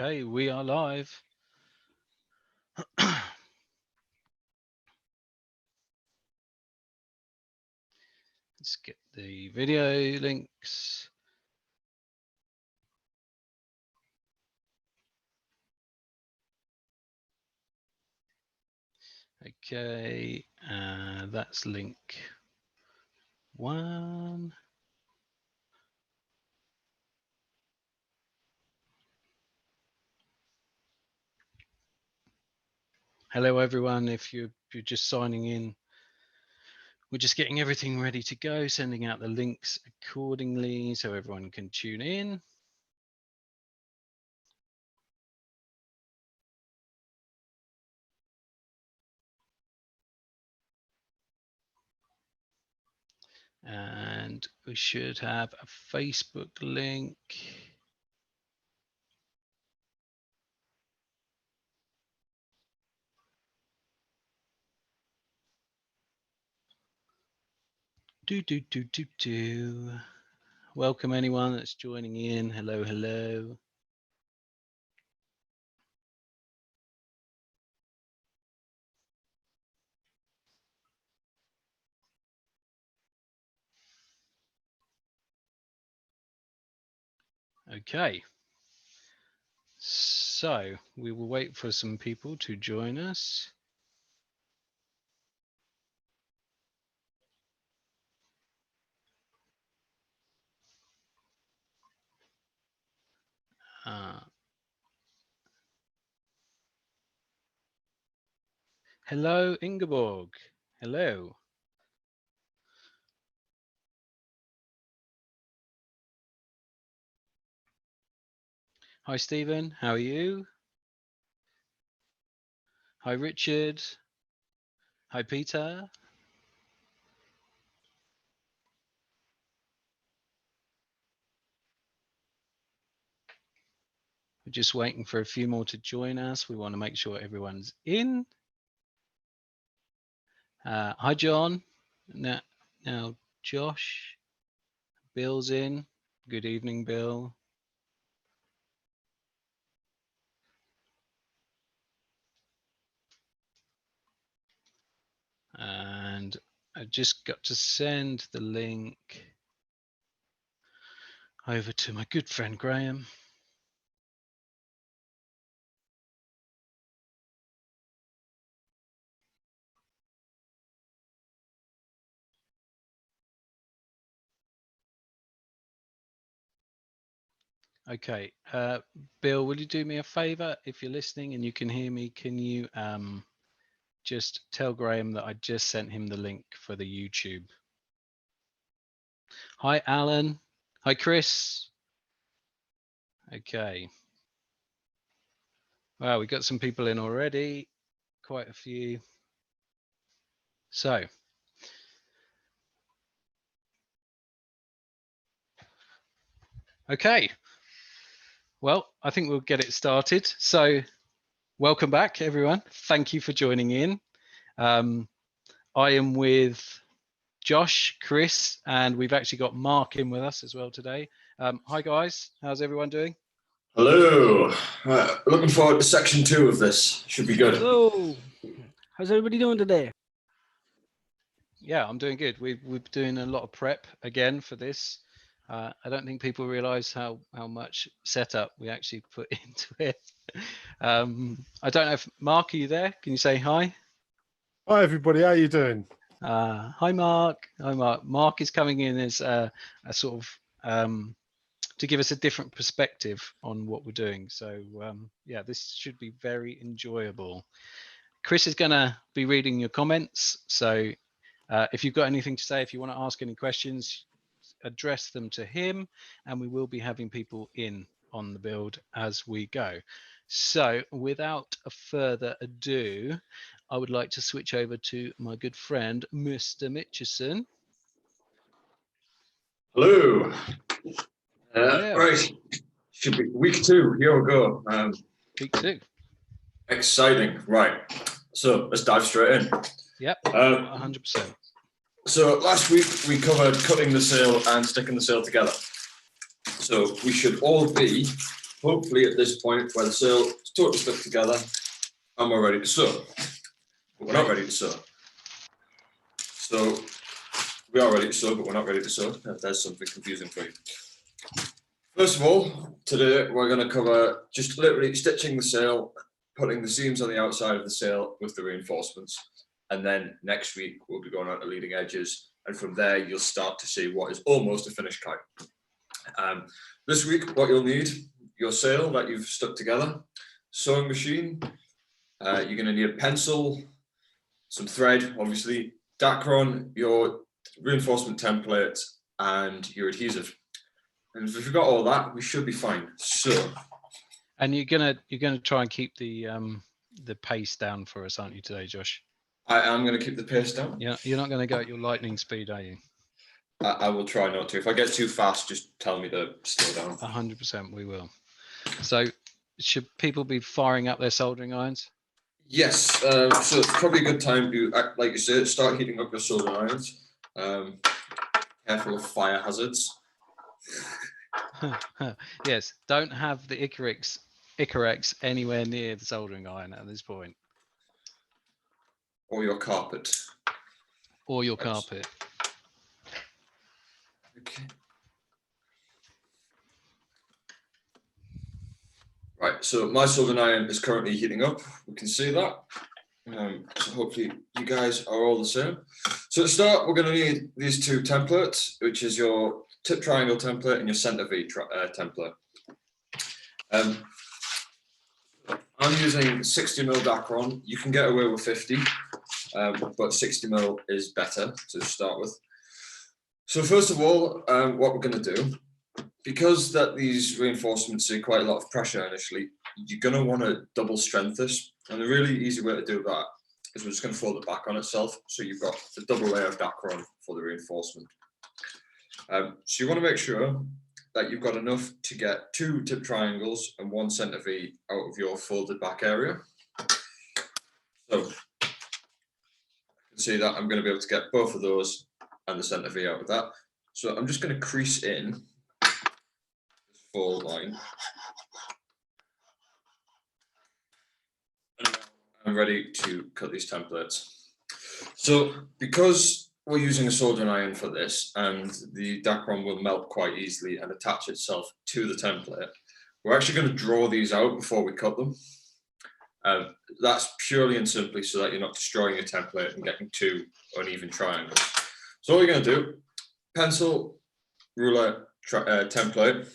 Okay, we are live. Let's get the video links. Okay, that's link 1. Hello, everyone. If you're just signing in, we're just getting everything ready to go, sending out the links accordingly so everyone can tune in. And we should have a Facebook link. Welcome anyone that's joining in. Hello, hello. Okay. So we will wait for some people to join us. Hello, Ingeborg. Hello. Hi, Stephen. How are you? Hi, Richard. Hi, Peter. We're just waiting for a few more to join us. We want to make sure everyone's in. Hi, John. Now, Josh. Bill's in. Good evening, Bill. And I just got to send the link over to my good friend Graham. Okay, Bill, will you do me a favor? If you're listening and you can hear me, can you just tell Graham that I just sent him the link for the YouTube? Hi, Alan. Hi, Chris. Okay. Well, we got some people in already, quite a few. So, okay. Well, I think we'll get it started. So, welcome back, everyone. Thank you for joining in. I am with Josh, Chris, and we've actually got Mark in with us as well today. Hi, guys. How's everyone doing? Hello. Looking forward to section 2 of this. Should be good. Hello. How's everybody doing today? Yeah, I'm doing good. We're doing a lot of prep again for this. I don't think people realize how much setup we actually put into it. I don't know if Mark, are you there? Can you say hi? Hi everybody, how are you doing? Hi Mark. Hi Mark. Mark is coming in as a sort of to give us a different perspective on what we're doing. So yeah, this should be very enjoyable. Chris is going to be reading your comments. So if you've got anything to say, if you want to ask any questions, address them to him, and we will be having people in on the build as we go. So without further ado, I would like to switch over to my good friend, Mr. Mitchison. Hello. Hello. Right, should be week 2. Here we go. Week 2. Exciting. Right. So let's dive straight in. Yep. 100%. So last week we covered cutting the sail and sticking the sail together. So we should all be hopefully at this point where the sail is totally stuck together and we're ready to sew. But we're not ready to sew. So we are ready to sew, but we're not ready to sew. There's something confusing for you. First of all, today we're going to cover just literally stitching the sail, putting the seams on the outside of the sail with the reinforcements. And then next week we'll be going on to leading edges. And from there, you'll start to see what is almost a finished kite. This week, what you'll need, your sail that you've stuck together, sewing machine, you're going to need a pencil, some thread, obviously, Dacron, your reinforcement template, and your adhesive. And if we've got all that, we should be fine. So, And you're gonna try and keep the pace down for us, aren't you, today, Josh? I am going to keep the pace down. Yeah, you're not going to go at your lightning speed, are you? I will try not to. If I get too fast, just tell me to slow down. 100% we will. So should people be firing up their soldering irons? Yes, so it's probably a good time to, like you said, start heating up your soldering irons. Careful of fire hazards. Yes, don't have the Icarex anywhere near the soldering iron at this point. Or your carpet. Or your carpet. Okay. Right, so my soldering iron is currently heating up. We can see that. So hopefully you guys are all the same. So to start, we're going to need these two templates, which is your tip triangle template and your center V template. I'm using 60mm Dacron. You can get away with 50, but 60mm is better to start with. So first of all, what we're going to do, because that these reinforcements see quite a lot of pressure initially, you're going to want to double strength this. And the really easy way to do that is we're just going to fold it back on itself. So you've got the double layer of Dacron for the reinforcement. So you want to make sure that you've got enough to get 2 tip triangles and 1 center V out of your folded back area. So you can see that I'm going to be able to get both of those and the center V out of that. So I'm just going to crease in this fold line. And I'm ready to cut these templates. So because we're using a soldering iron for this and the Dacron will melt quite easily and attach itself to the template, we're actually going to draw these out before we cut them. That's purely and simply so that you're not destroying your template and getting 2 uneven triangles. So all you're going to do, pencil, ruler, template,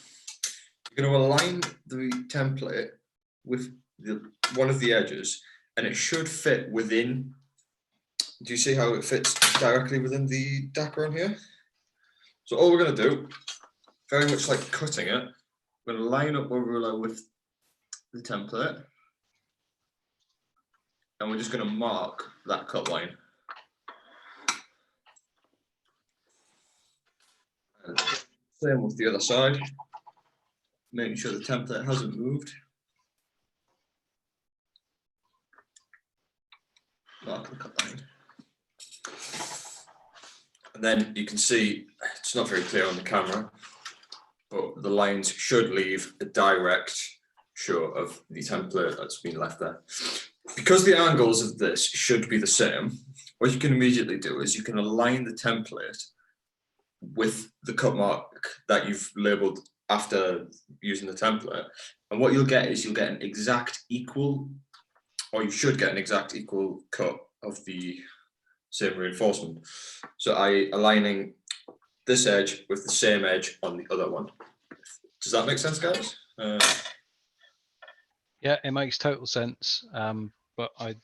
you're going to align the template with one of the edges and it should fit within. Do you see how it fits directly within the Dacron here? So all we're going to do, very much like cutting it, we're going to line up our ruler with the template and we're just going to mark that cut line. And same with the other side, making sure the template hasn't moved. Mark the cut line. And then you can see, it's not very clear on the camera, but the lines should leave a direct show of the template that's been left there. Because the angles of this should be the same, what you can immediately do is you can align the template with the cut mark that you've labeled after using the template. And what you'll get is you'll get an exact equal, or you should get an exact equal cut of the same reinforcement. So aligning this edge with the same edge on the other one. Does that make sense, guys? Yeah, it makes total sense. But I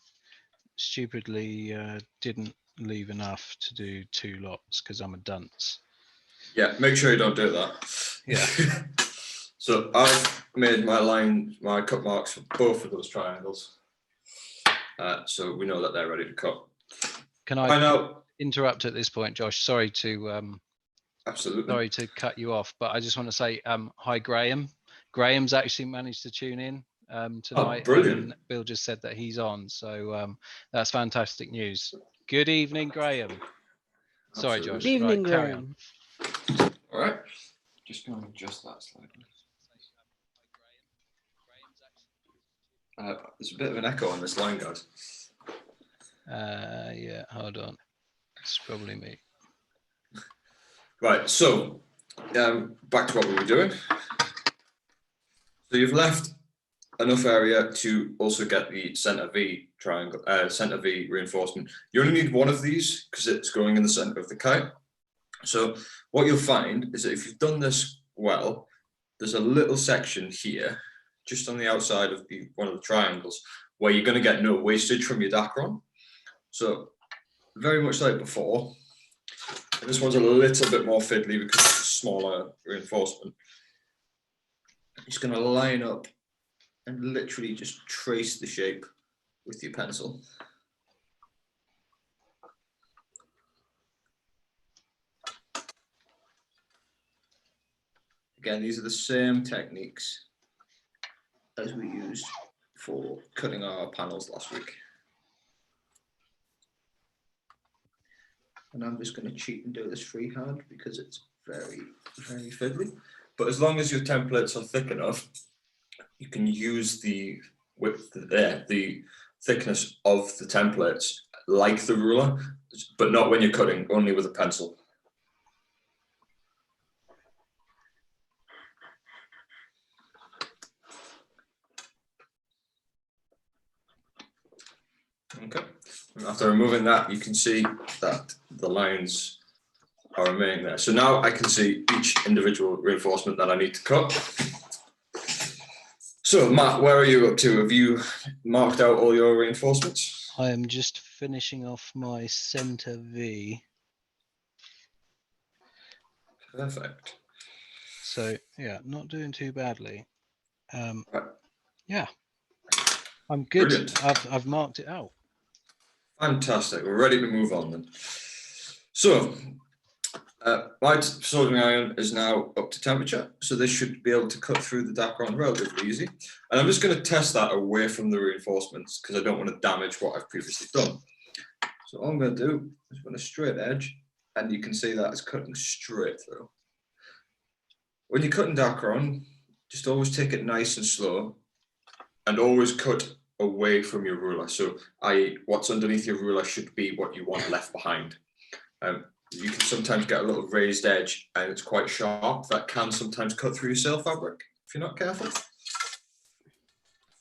stupidly didn't leave enough to do 2 lots because I'm a dunce. Yeah, make sure you don't do that. Yeah. So I've made my cut marks for both of those triangles. So we know that they're ready to cut. Can I interrupt at this point, Josh? Sorry to absolutely. Sorry to cut you off, but I just want to say hi, Graham. Graham's actually managed to tune in tonight. Oh, brilliant. And Bill just said that he's on, so that's fantastic news. Good evening, Graham. Sorry, Absolutely. Josh. Good evening, right, carry Graham. All right. Just going to adjust that slightly. There's a bit of an echo on this line, guys. Yeah, hold on. It's probably me. Right, so back to what we were doing. So you've left enough area to also get the center V triangle, center V reinforcement. You only need one of these because it's going in the center of the kite. So what you'll find is that if you've done this well, there's a little section here, just on the outside of one of the triangles, where you're going to get no wastage from your Dacron. So very much like before, and this one's a little bit more fiddly because it's a smaller reinforcement. Just going to line up and literally just trace the shape with your pencil. Again, these are the same techniques as we used for cutting our panels last week. And I'm just going to cheat and do this freehand because it's very, very fiddly. But as long as your templates are thick enough, you can use the width, the thickness of the templates like the ruler, but not when you're cutting, only with a pencil. Okay, and after removing that, you can see that the lines are remaining there. So now I can see each individual reinforcement that I need to cut. So Matt, where are you up to? Have you marked out all your reinforcements? I am just finishing off my center V. Perfect. So yeah, not doing too badly. Right. Yeah, I'm good. Brilliant. I've marked it out. Fantastic. We're ready to move on then. So my soldering iron is now up to temperature, so this should be able to cut through the Dacron relatively easy. And I'm just going to test that away from the reinforcements because I don't want to damage what I've previously done. So all I'm going to do is run a straight edge, and you can see that it's cutting straight through. When you're cutting Dacron, just always take it nice and slow, and always cut away from your ruler. So what's underneath your ruler should be what you want left behind. You can sometimes get a little raised edge and it's quite sharp. That can sometimes cut through your sail fabric if you're not careful.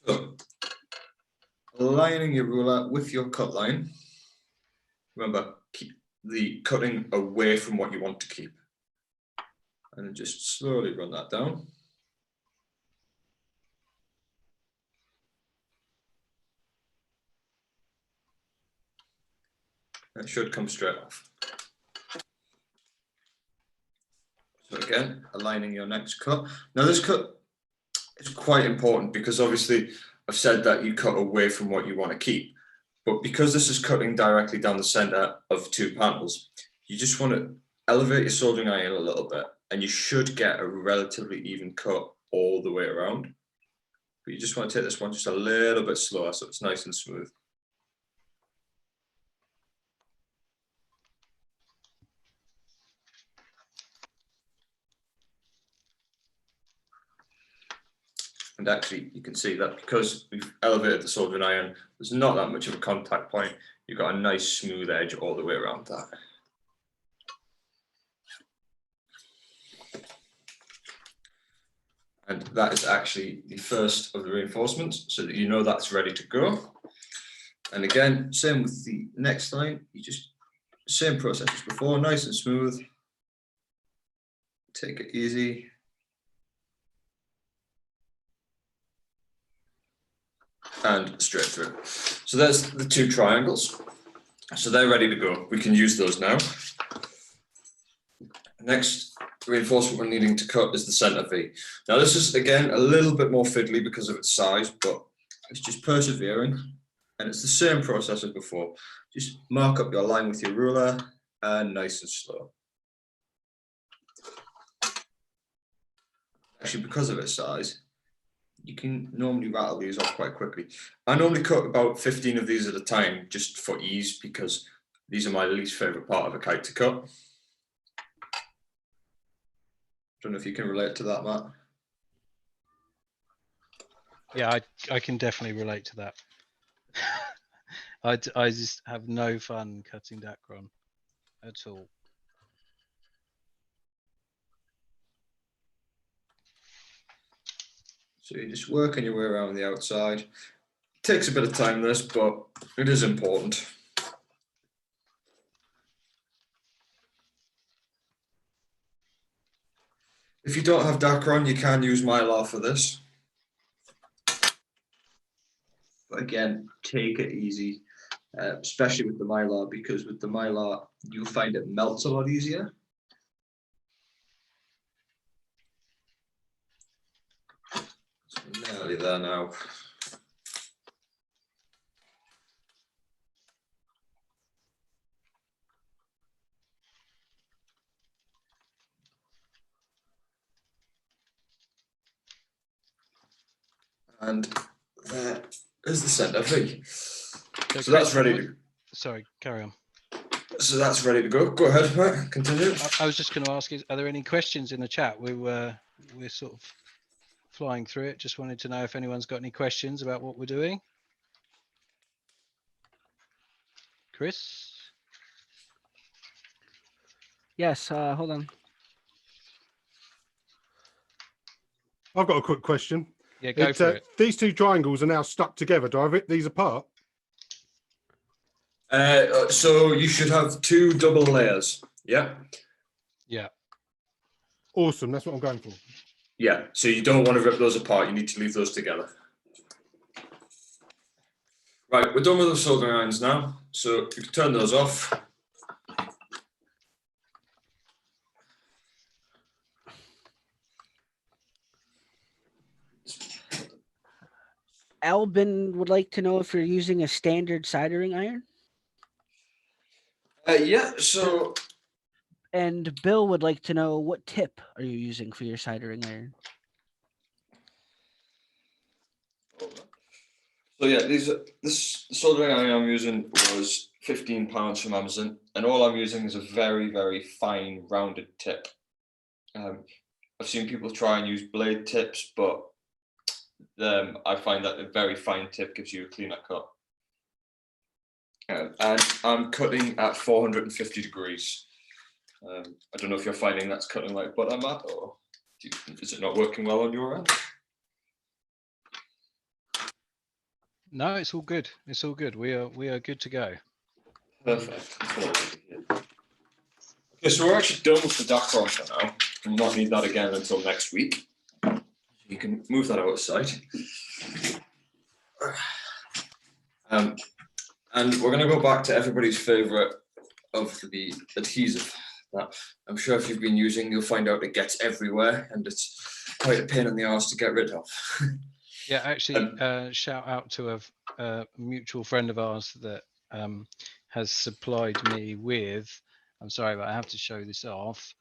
So, aligning your ruler with your cut line. Remember, keep the cutting away from what you want to keep. And then just slowly run that down. It should come straight off. So again, aligning your next cut. Now this cut is quite important because obviously I've said that you cut away from what you want to keep. But because this is cutting directly down the center of two panels, you just want to elevate your soldering iron a little bit and you should get a relatively even cut all the way around. But you just want to take this one just a little bit slower so it's nice and smooth. And actually, you can see that because we've elevated the soldering iron, there's not that much of a contact point. You've got a nice smooth edge all the way around that. And that is actually the first of the reinforcements, so that you know that's ready to go. And again, same with the next line, you just, same process as before, nice and smooth. Take it easy. And straight through. So there's the two triangles. So they're ready to go. We can use those now. Next reinforcement we're needing to cut is the center V. Now this is again a little bit more fiddly because of its size, but it's just persevering. And it's the same process as before. Just mark up your line with your ruler and nice and slow. Actually, because of its size, you can normally rattle these off quite quickly. I normally cut about 15 of these at a time just for ease because these are my least favorite part of a kite to cut. Don't know if you can relate to that, Matt. Yeah, I can definitely relate to that. I just have no fun cutting Dacron at all. So you're just working your way around the outside. Takes a bit of time, this, but it is important. If you don't have Dacron, you can use Mylar for this. But again, take it easy, especially with the Mylar, because with the Mylar, you'll find it melts a lot easier. So nearly there now. And there is the center V. So that's ready to. Sorry, carry on. So that's ready to go. Go ahead, right? Continue. I was just going to ask: are there any questions in the chat? We're sort of flying through it. Just wanted to know if anyone's got any questions about what we're doing. Chris? Yes, hold on. I've got a quick question. Yeah, go for it. These two triangles are now stuck together. Do I rip these apart? So you should have 2 double layers. Yeah. Yeah. Awesome. That's what I'm going for. Yeah. So you don't want to rip those apart. You need to leave those together. Right. We're done with the soldering irons now. So you can turn those off. Albin would like to know if you're using a standard soldering iron. Yeah. So. And Bill would like to know, what tip are you using for your soldering iron? So yeah, this soldering iron I'm using was £15 from Amazon, and all I'm using is a very, very fine rounded tip. I've seen people try and use blade tips, but I find that a very fine tip gives you a cleaner cut. And I'm cutting at 450 degrees. I don't know if you're finding that's cutting like butter, Matt, or is it not working well on your end? No, it's all good. It's all good. We are good to go. Perfect. Okay, so we're actually done with the Dacron for now. We'll not need that again until next week. You can move that outside. And we're going to go back to everybody's favourite of the adhesive. That I'm sure if you've been using, you'll find out it gets everywhere, and it's quite a pain in the arse to get rid of. Yeah, actually, shout out to a mutual friend of ours that has supplied me with. I'm sorry, but I have to show this off.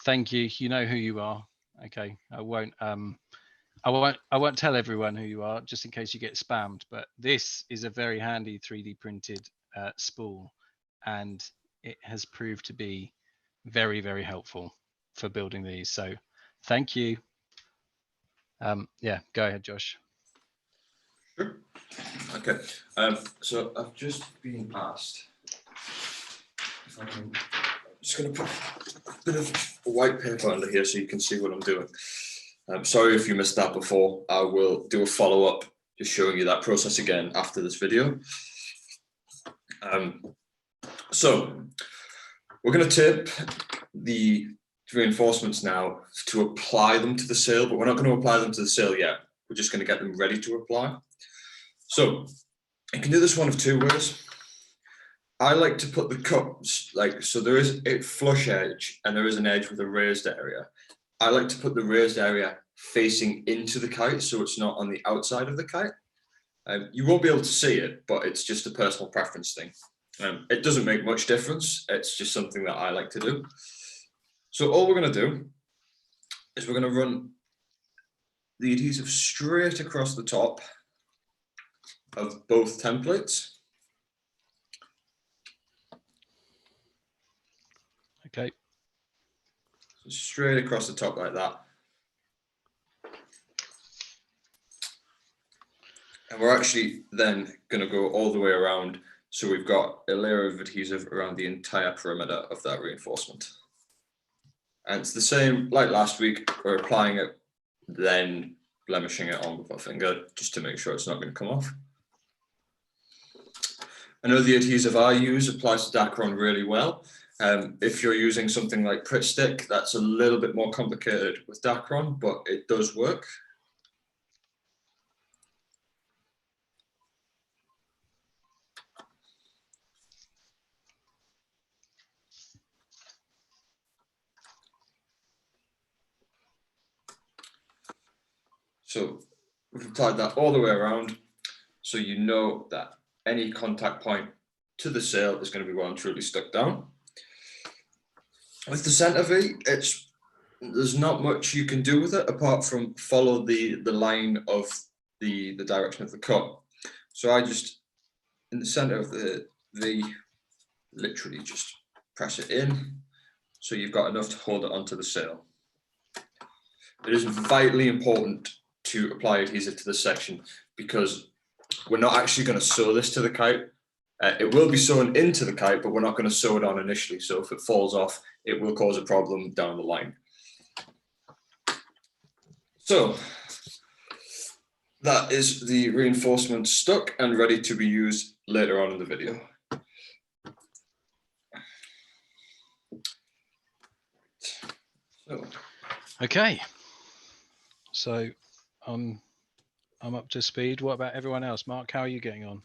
Thank you. You know who you are. Okay, I won't tell everyone who you are, just in case you get spammed. But this is a very handy 3D printed spool, and it has proved to be very, very helpful for building these. So, thank you. Yeah, go ahead, Josh. Sure. Okay. So I've just been asked if I can. I'm just going to put a bit of white paper under here so you can see what I'm doing. I'm sorry if you missed that before. I will do a follow-up just showing you that process again after this video. So we're going to tip the reinforcements now to apply them to the sail, but we're not going to apply them to the sail yet. We're just going to get them ready to apply. So you can do this one of 2 ways. I like to put the cups so there is a flush edge and there is an edge with a raised area. I like to put the raised area facing into the kite so it's not on the outside of the kite. You won't be able to see it, but it's just a personal preference thing. It doesn't make much difference. It's just something that I like to do. So all we're going to do is we're going to run the adhesive straight across the top of both templates. Okay. So straight across the top like that. And we're actually then going to go all the way around. So we've got a layer of adhesive around the entire perimeter of that reinforcement. And it's the same like last week. We're applying it, then blemishing it on with our finger just to make sure it's not going to come off. I know the adhesive I use applies to Dacron really well. If you're using something like Pritt Stick, that's a little bit more complicated with Dacron, but it does work. So we've applied that all the way around, so you know that any contact point to the sail is going to be well and truly stuck down. With the centre V, there's not much you can do with it apart from follow the line of the direction of the cut. So I just, in the centre of the V, literally just press it in, so you've got enough to hold it onto the sail. It is vitally important to apply adhesive to this section because we're not actually going to sew this to the kite. It will be sewn into the kite, but we're not going to sew it on initially. So if it falls off, it will cause a problem down the line. So that is the reinforcement stuck and ready to be used later on in the video. So. Okay. So I'm up to speed. What about everyone else? Mark, how are you getting on?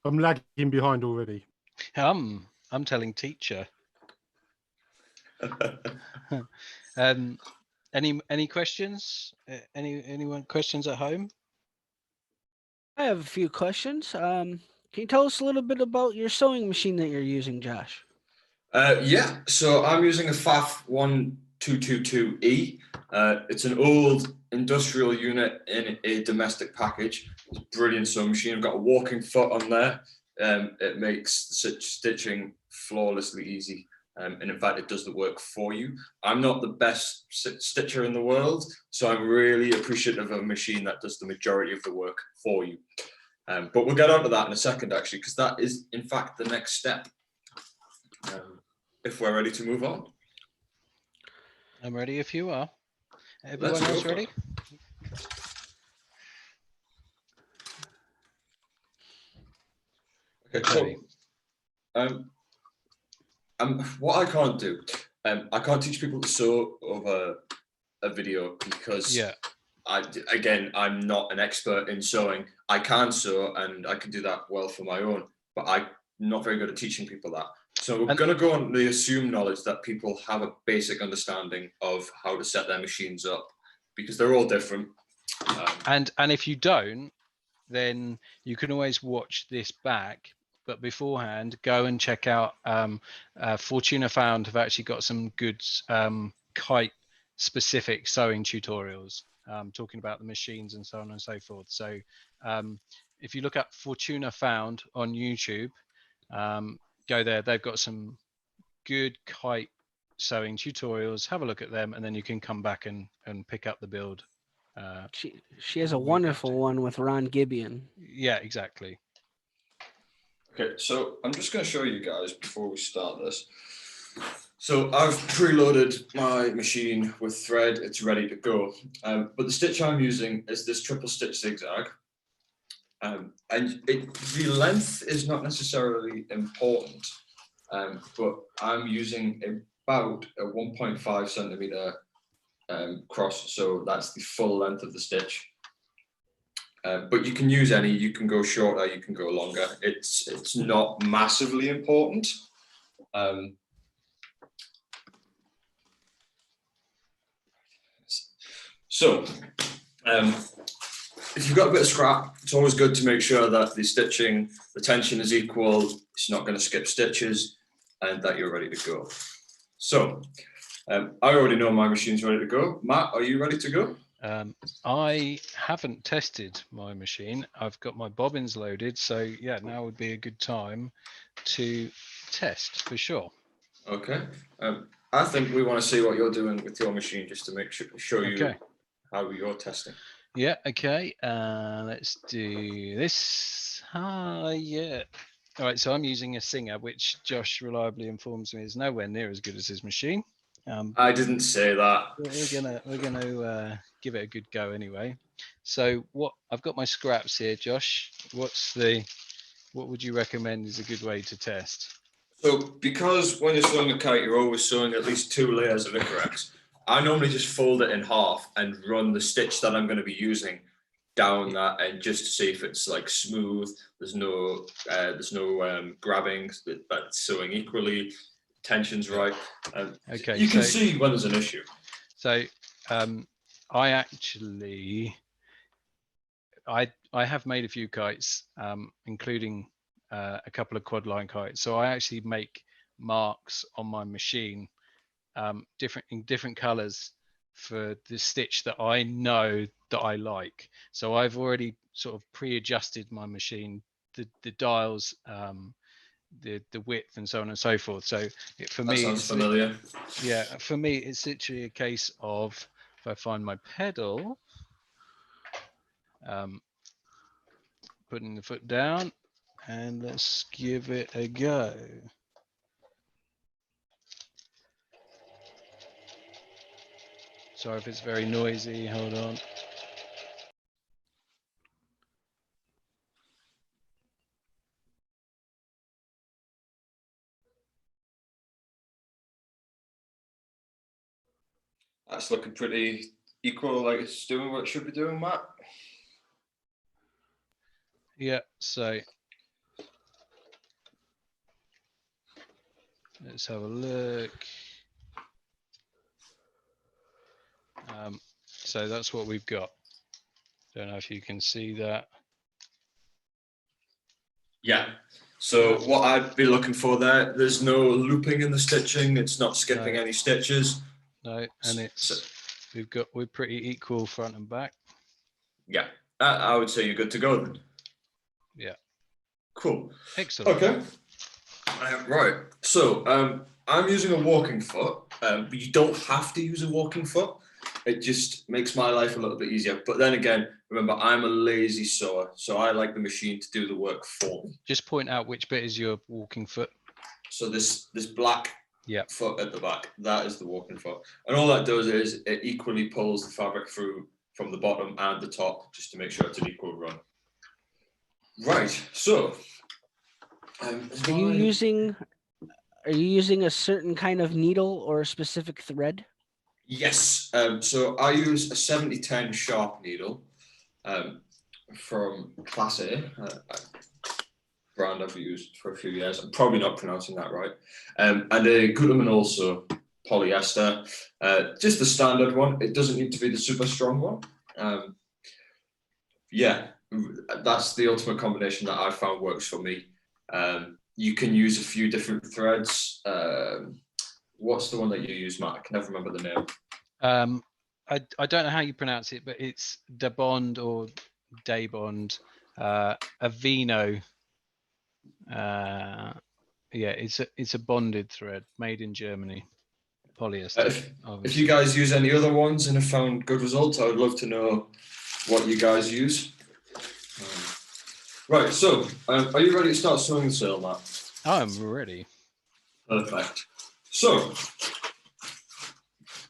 I'm lagging behind already. I'm telling teacher. Any questions? Anyone questions at home? I have a few questions. Can you tell us a little bit about your sewing machine that you're using, Josh? Yeah, so I'm using a FAF 1222E. It's an old industrial unit in a domestic package. It's a brilliant sewing machine. I've got a walking foot on there. It makes stitching flawlessly easy. And in fact, it does the work for you. I'm not the best stitcher in the world, so I'm really appreciative of a machine that does the majority of the work for you. But we'll get onto that in a second, actually, because that is, in fact, the next step. If we're ready to move on. I'm ready if you are. Everyone else ready? Okay, so what I can't do, I can't teach people to sew over a video because I'm not an expert in sewing. I can sew and I can do that well for my own, but I'm not very good at teaching people that. So we're going to go on the assumed knowledge that people have a basic understanding of how to set their machines up because they're all different. And if you don't, then you can always watch this back. But beforehand, go and check out Fortuna Found have actually got some good kite specific sewing tutorials talking about the machines and so on and so forth. So if you look at Fortuna Found on YouTube, go there. They've got some good kite sewing tutorials. Have a look at them, and then you can come back and pick up the build. She has a wonderful one with Ron Gibeon. Yeah, exactly. Okay, so I'm just going to show you guys before we start this. So I've preloaded my machine with thread. It's ready to go. But the stitch I'm using is this triple stitch zigzag. And the length is not necessarily important, but I'm using about a 1.5 centimeter cross, so that's the full length of the stitch. But you can use any. You can go shorter, you can go longer. It's not massively important. If you've got a bit of scrap, it's always good to make sure that the stitching, the tension is equal, it's not going to skip stitches, and that you're ready to go. So, I already know my machine's ready to go. Matt, are you ready to go? I haven't tested my machine. I've got my bobbins loaded, so yeah, now would be a good time to test for sure. Okay. I think we want to see what you're doing with your machine just to make sure show you how you're testing. Yeah, okay. Let's do this. Yeah. All right, so I'm using a Singer, which Josh reliably informs me is nowhere near as good as his machine. I didn't say that. We're gonna give it a good go anyway. So what I've got my scraps here, Josh. What would you recommend is a good way to test? So because when you're sewing a kite, you're always sewing at least 2 layers of Icarex. I normally just fold it in half and run the stitch that I'm going to be using down that end just to see if it's like smooth. There's no grabbing, but it's sewing equally. Tension's right. Okay, you can see when there's an issue. So I actually I have made a few kites, including a couple of quad line kites. So I actually make marks on my machine, different colors for the stitch that I know that I like. So I've already sort of pre-adjusted my machine, the dials, the width, and so on and so forth. So for That me, sounds familiar. Yeah, for me, it's literally a case of if I find my pedal, putting the foot down, and let's give it a go. Sorry if it's very noisy, hold on. That's looking pretty equal, like it's doing what it should be doing, Matt. Yeah, so let's have a look. So that's what we've got. Don't know if you can see that. Yeah. So what I'd be looking for there's no looping in the stitching. It's not skipping any stitches. No, and we're pretty equal front and back. Yeah, I would say you're good to go then. Yeah. Cool. Excellent. Okay. Right. So I'm using a walking foot, but you don't have to use a walking foot. It just makes my life a little bit easier. But then again, remember, I'm a lazy sewer, so I like the machine to do the work for me. Just point out which bit is your walking foot. So this black Yeah. foot at the back, that is the walking foot. And all that does is it equally pulls the fabric through from the bottom and the top, just to make sure it's an equal run. Right, so. Are you using a certain kind of needle or a specific thread? Yes, so I use a 7010 sharp needle from Class A, brand I've used for a few years. I'm probably not pronouncing that right. And a Gutermann also polyester, just the standard one. It doesn't need to be the super strong one. Yeah, that's the ultimate combination that I've found works for me. You can use a few different threads. What's the one that you use, Matt? I can never remember the name. I don't know how you pronounce it, but it's Debond or Daybond, Avino. Yeah, it's a bonded thread made in Germany, polyester. If you guys use any other ones and have found good results, I would love to know what you guys use. Right, so are you ready to start sewing the sail, Matt? I'm ready. Perfect. So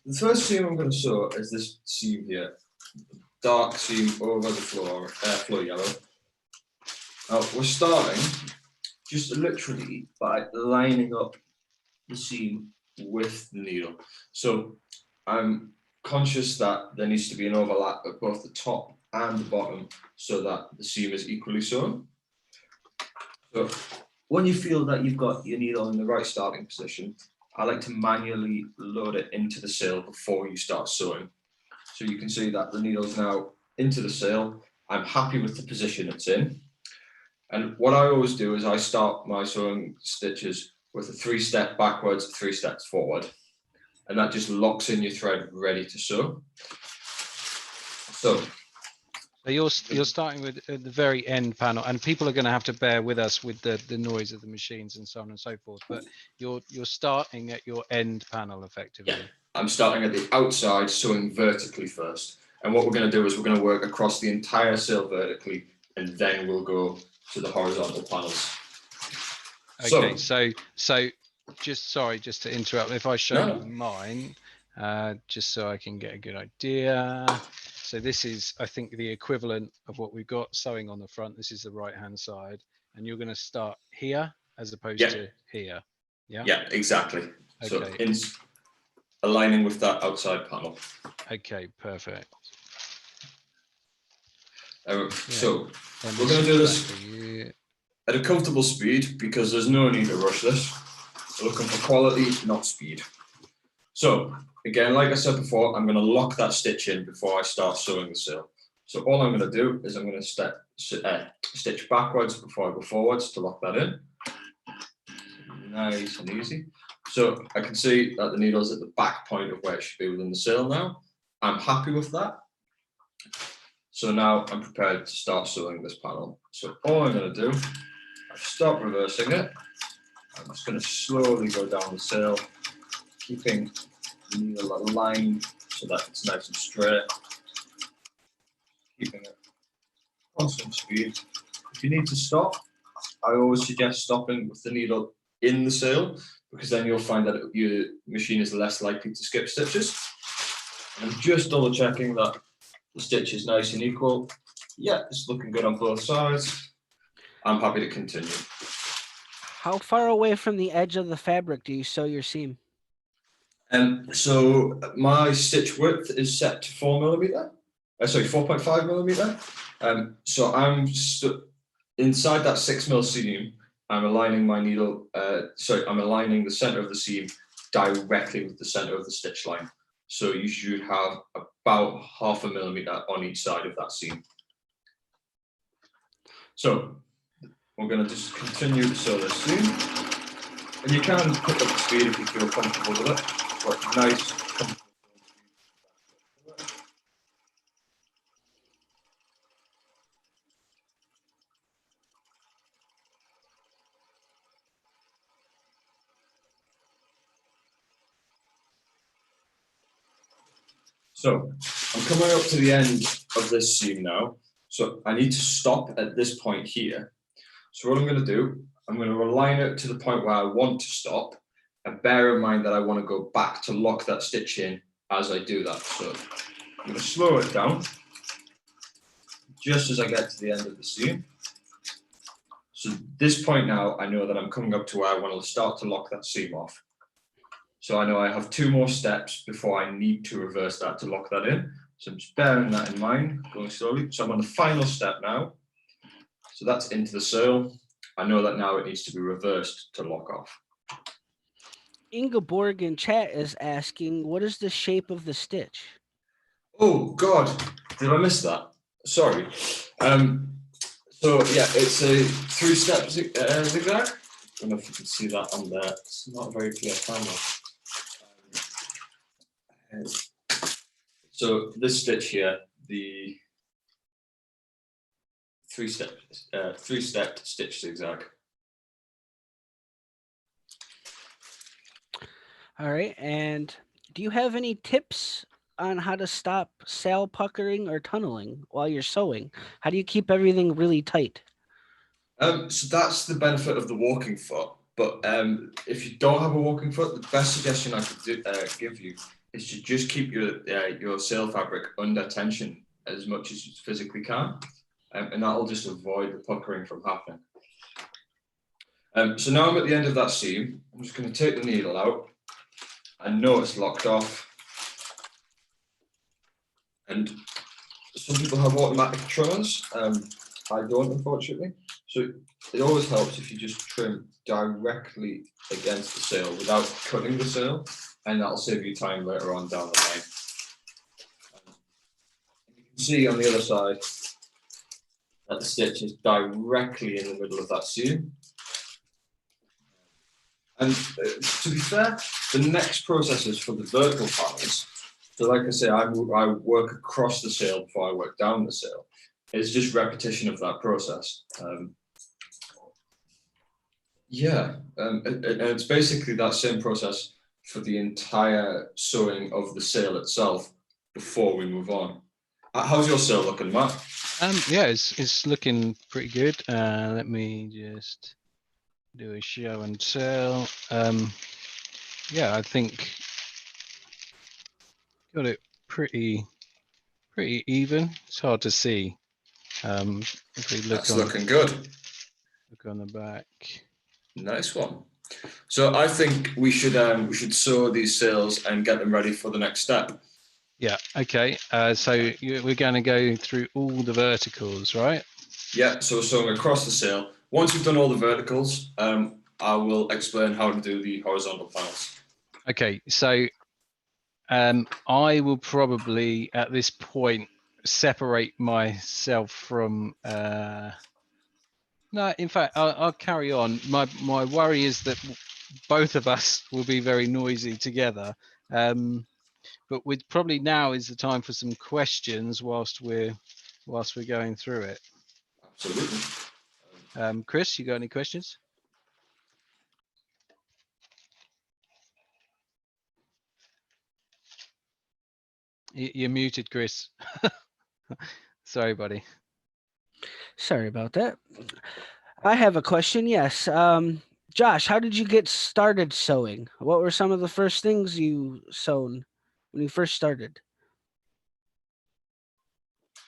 the first seam I'm going to sew is this seam here, dark seam over the floor yellow. Now we're starting just literally by lining up the seam with the needle. So I'm conscious that there needs to be an overlap at both the top and the bottom so that the seam is equally sewn. So when you feel that you've got your needle in the right starting position, I like to manually load it into the sail before you start sewing. So you can see that the needle's now into the sail. I'm happy with the position it's in. And what I always do is I start my sewing stitches with a 3-step backwards, 3 steps forward. And that just locks in your thread ready to sew. So you're starting with at the very end panel, and people are going to have to bear with us with the noise of the machines and so on and so forth. But you're starting at your end panel effectively. Yeah, I'm starting at the outside, sewing vertically first. And what we're going to do is we're going to work across the entire sail vertically, and then we'll go to the horizontal panels. Okay, so just to interrupt. If I show No. you mine, just so I can get a good idea. So this is, I think, the equivalent of what we've got sewing on the front. This is the right-hand side, and you're going to start here as opposed to here. Yeah. Yeah, exactly. So Okay. in aligning with that outside panel. Okay, perfect. So we're going to do this at a comfortable speed because there's no need to rush this. We're looking for quality, not speed. So again, like I said before, I'm going to lock that stitch in before I start sewing the sail. So all I'm going to do is I'm going to stitch backwards before I go forwards to lock that in. Nice and easy. So I can see that the needle's at the back point of where it should be within the sail now. I'm happy with that. So now I'm prepared to start sewing this panel. So all I'm going to do, I stop reversing it. I'm just going to slowly go down the sail, keeping the needle aligned so that it's nice and straight. Keeping it constant speed. If you need to stop, I always suggest stopping with the needle in the sail, because then you'll find that your machine is less likely to skip stitches. I'm just double checking that the stitch is nice and equal. Yeah, it's looking good on both sides. I'm happy to continue. How far away from the edge of the fabric do you sew your seam? So my stitch width is set to 4mm. Sorry, 4.5mm. So I'm inside that 6mm seam. I'm aligning my needle. I'm aligning the center of the seam directly with the center of the stitch line. So you should have about 0.5 millimeter on each side of that seam. So we're going to just continue to sew this seam, and you can pick up the speed if you feel comfortable with it. But nice. So I'm coming up to the end of this seam now. So I need to stop at this point here. So what I'm going to do, I'm going to align it to the point where I want to stop, and bear in mind that I want to go back to lock that stitch in as I do that. So I'm going to slow it down just as I get to the end of the seam. So at this point now, I know that I'm coming up to where I want to start to lock that seam off. So I know I have 2 more steps before I need to reverse that to lock that in. So I'm just bearing that in mind, going slowly. So I'm on the final step now. So that's into the sail. I know that now it needs to be reversed to lock off. Ingeborg in chat is asking, what is the shape of the stitch? Oh God, did I miss that? Sorry. So yeah, it's a 3-step zigzag. I don't know if you can see that on there. It's not a very clear camera. So this stitch here, the 3-step stitch zigzag. All right. And do you have any tips on how to stop sail puckering or tunneling while you're sewing? How do you keep everything really tight? So that's the benefit of the walking foot. But if you don't have a walking foot, the best suggestion I could give you is to just keep your sail fabric under tension as much as you physically can, and that'll just avoid the puckering from happening. So now I'm at the end of that seam. I'm just going to take the needle out. I know it's locked off, and some people have automatic trimmers. I don't, unfortunately. So it always helps if you just trim directly against the sail without cutting the sail, and that'll save you time later on down the line. You can see on the other side that the stitch is directly in the middle of that seam. And to be fair, the next process is for the vertical panels. So like I say, I work across the sail before I work down the sail. It's just repetition of that process. And it's basically that same process for the entire sewing of the sail itself before we move on. How's your sale looking, Matt? Yeah, it's looking pretty good. Let me just do a show and tell. Yeah, I think got it pretty even. It's hard to see. If we look That's on looking good. the back. Nice one. So I think we should sow these sails and get them ready for the next step. Yeah. Okay. So we're going to go through all the verticals, right? Yeah. So we're sewing across the sail. Once we've done all the verticals, I will explain how to do the horizontal panels. Okay. So I will probably at this point separate myself from. No, in fact, I'll carry on. My worry is that both of us will be very noisy together. But with probably now is the time for some questions whilst we're going through it. Absolutely. Chris, you got any questions? You're muted, Chris. Sorry, buddy. Sorry about that. I have a question. Yes. Josh, how did you get started sewing? What were some of the first things you sewn when you first started?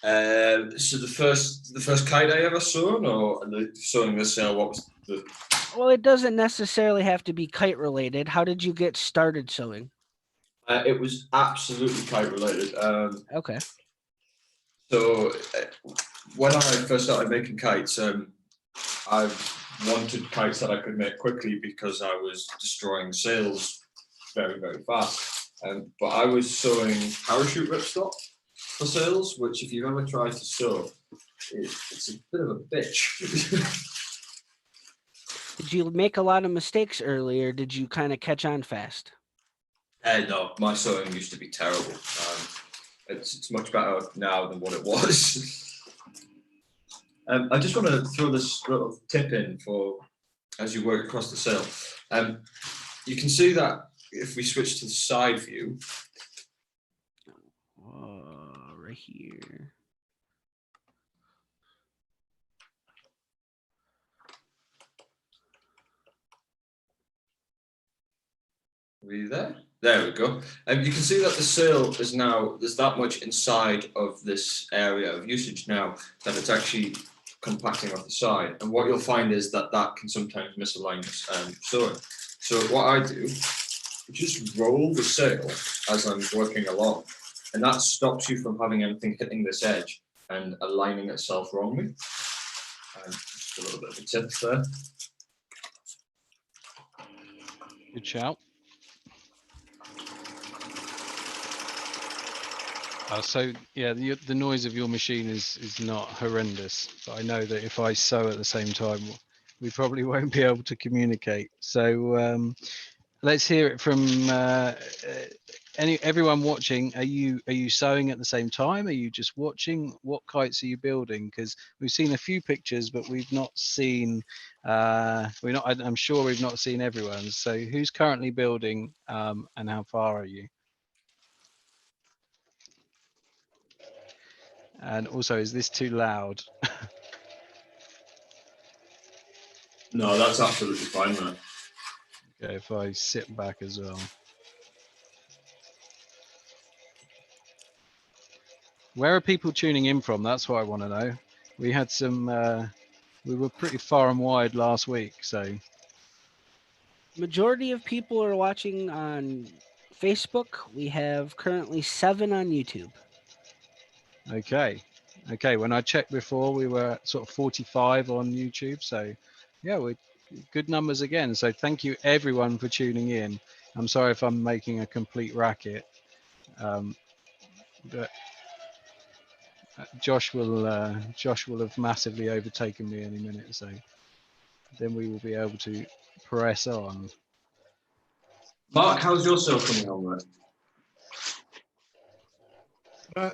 So the first kite I ever sewn, or sewing the sail. What was the? Well, it doesn't necessarily have to be kite related. How did you get started sewing? It was absolutely kite related. Okay. So when I first started making kites, I wanted kites that I could make quickly because I was destroying sails very, very fast. But I was sewing parachute ripstop for sails, which if you've ever tried to sew, it's a bit of a bitch. Did you make a lot of mistakes early, or did you kind of catch on fast? No, my sewing used to be terrible. It's much better now than what it was. I just want to throw this little tip in for as you work across the sail. You can see that if we switch to the side view. Right here. Are we there? There we go. You can see that the sail is now, there's that much inside of this area of usage now that it's actually compacting off the side. And what you'll find is that that can sometimes misalign sewing. So what I do, I just roll the sail as I'm working along. And that stops you from having anything hitting this edge and aligning itself wrongly. Just a little bit of a tip there. Good shout. So yeah, the noise of your machine is not horrendous, but I know that if I sew at the same time, we probably won't be able to communicate. So let's hear it from everyone watching. Are you sewing at the same time? Are you just watching? What kites are you building? Because we've seen a few pictures, but we've not seen. I'm sure we've not seen everyone's. So who's currently building, and how far are you? And also, is this too loud? No, that's absolutely fine, man. Okay, if I sit back as well. Where are people tuning in from? That's what I want to know. We had some, we were pretty far and wide last week, so. Majority of people are watching on Facebook. We have currently 7 on YouTube. Okay. When I checked before, we were at sort of 45 on YouTube. So yeah, we're good numbers again. So thank you everyone for tuning in. I'm sorry if I'm making a complete racket. But Josh will have massively overtaken me any minute. So then we will be able to press on. Mark, how's your sale coming on, mate?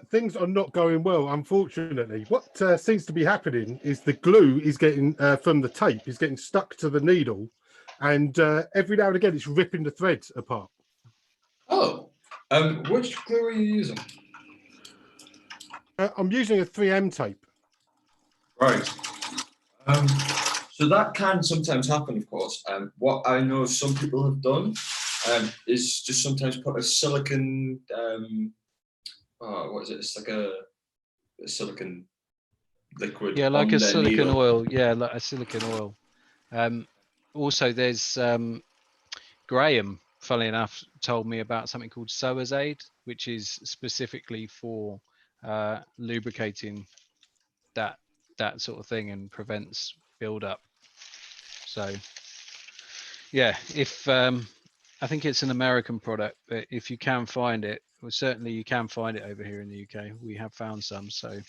Things are not going well, unfortunately. What seems to be happening is the glue is getting from the tape is getting stuck to the needle, and every now and again it's ripping the threads apart. Oh, which glue are you using? I'm using a 3M tape. Right. So that can sometimes happen, of course. What I know some people have done is just sometimes put a silicon. What is it? It's like a silicon liquid Yeah, like on a their silicon needle. oil. Yeah, like a silicon oil. Also, there's Graham, funnily enough, told me about something called Sower's Aid, which is specifically for lubricating that sort of thing and prevents buildup. So, yeah, if I think it's an American product, but if you can find it, well, certainly you can find it over here in the UK. We have found some, so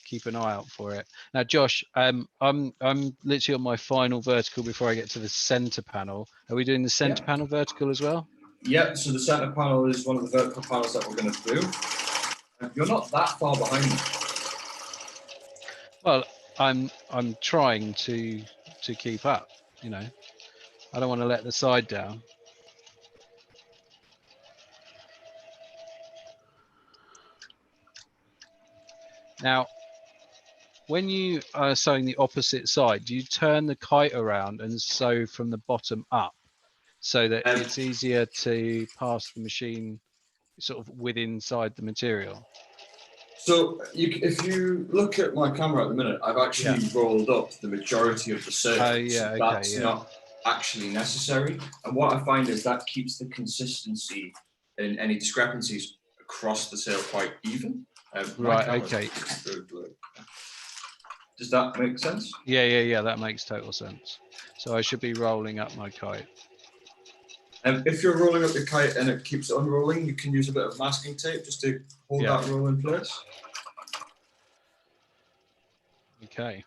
keep an eye out for it. Now, Josh, I'm literally on my final vertical before I get to the center panel. Are we doing the center panel vertical as well? Yeah. So the center panel is one of the vertical panels that we're going to do. You're not that far behind me. Well, I'm trying to keep up. You know, I don't want to let the side down. Now, when you are sewing the opposite side, do you turn the kite around and sew from the bottom up so that it's easier to pass the machine sort of with inside the material? So if you look at my camera at the minute, I've actually rolled up the majority of the sail. Oh, yeah, so okay, that's yeah. not actually necessary. And what I find is that keeps the consistency in any discrepancies across the sail quite even. Right, okay. Does that make sense? Yeah, that makes total sense. So I should be rolling up my kite. If you're rolling up the kite and it keeps unrolling, you can use a bit of masking tape just to hold that roll in place. Okay.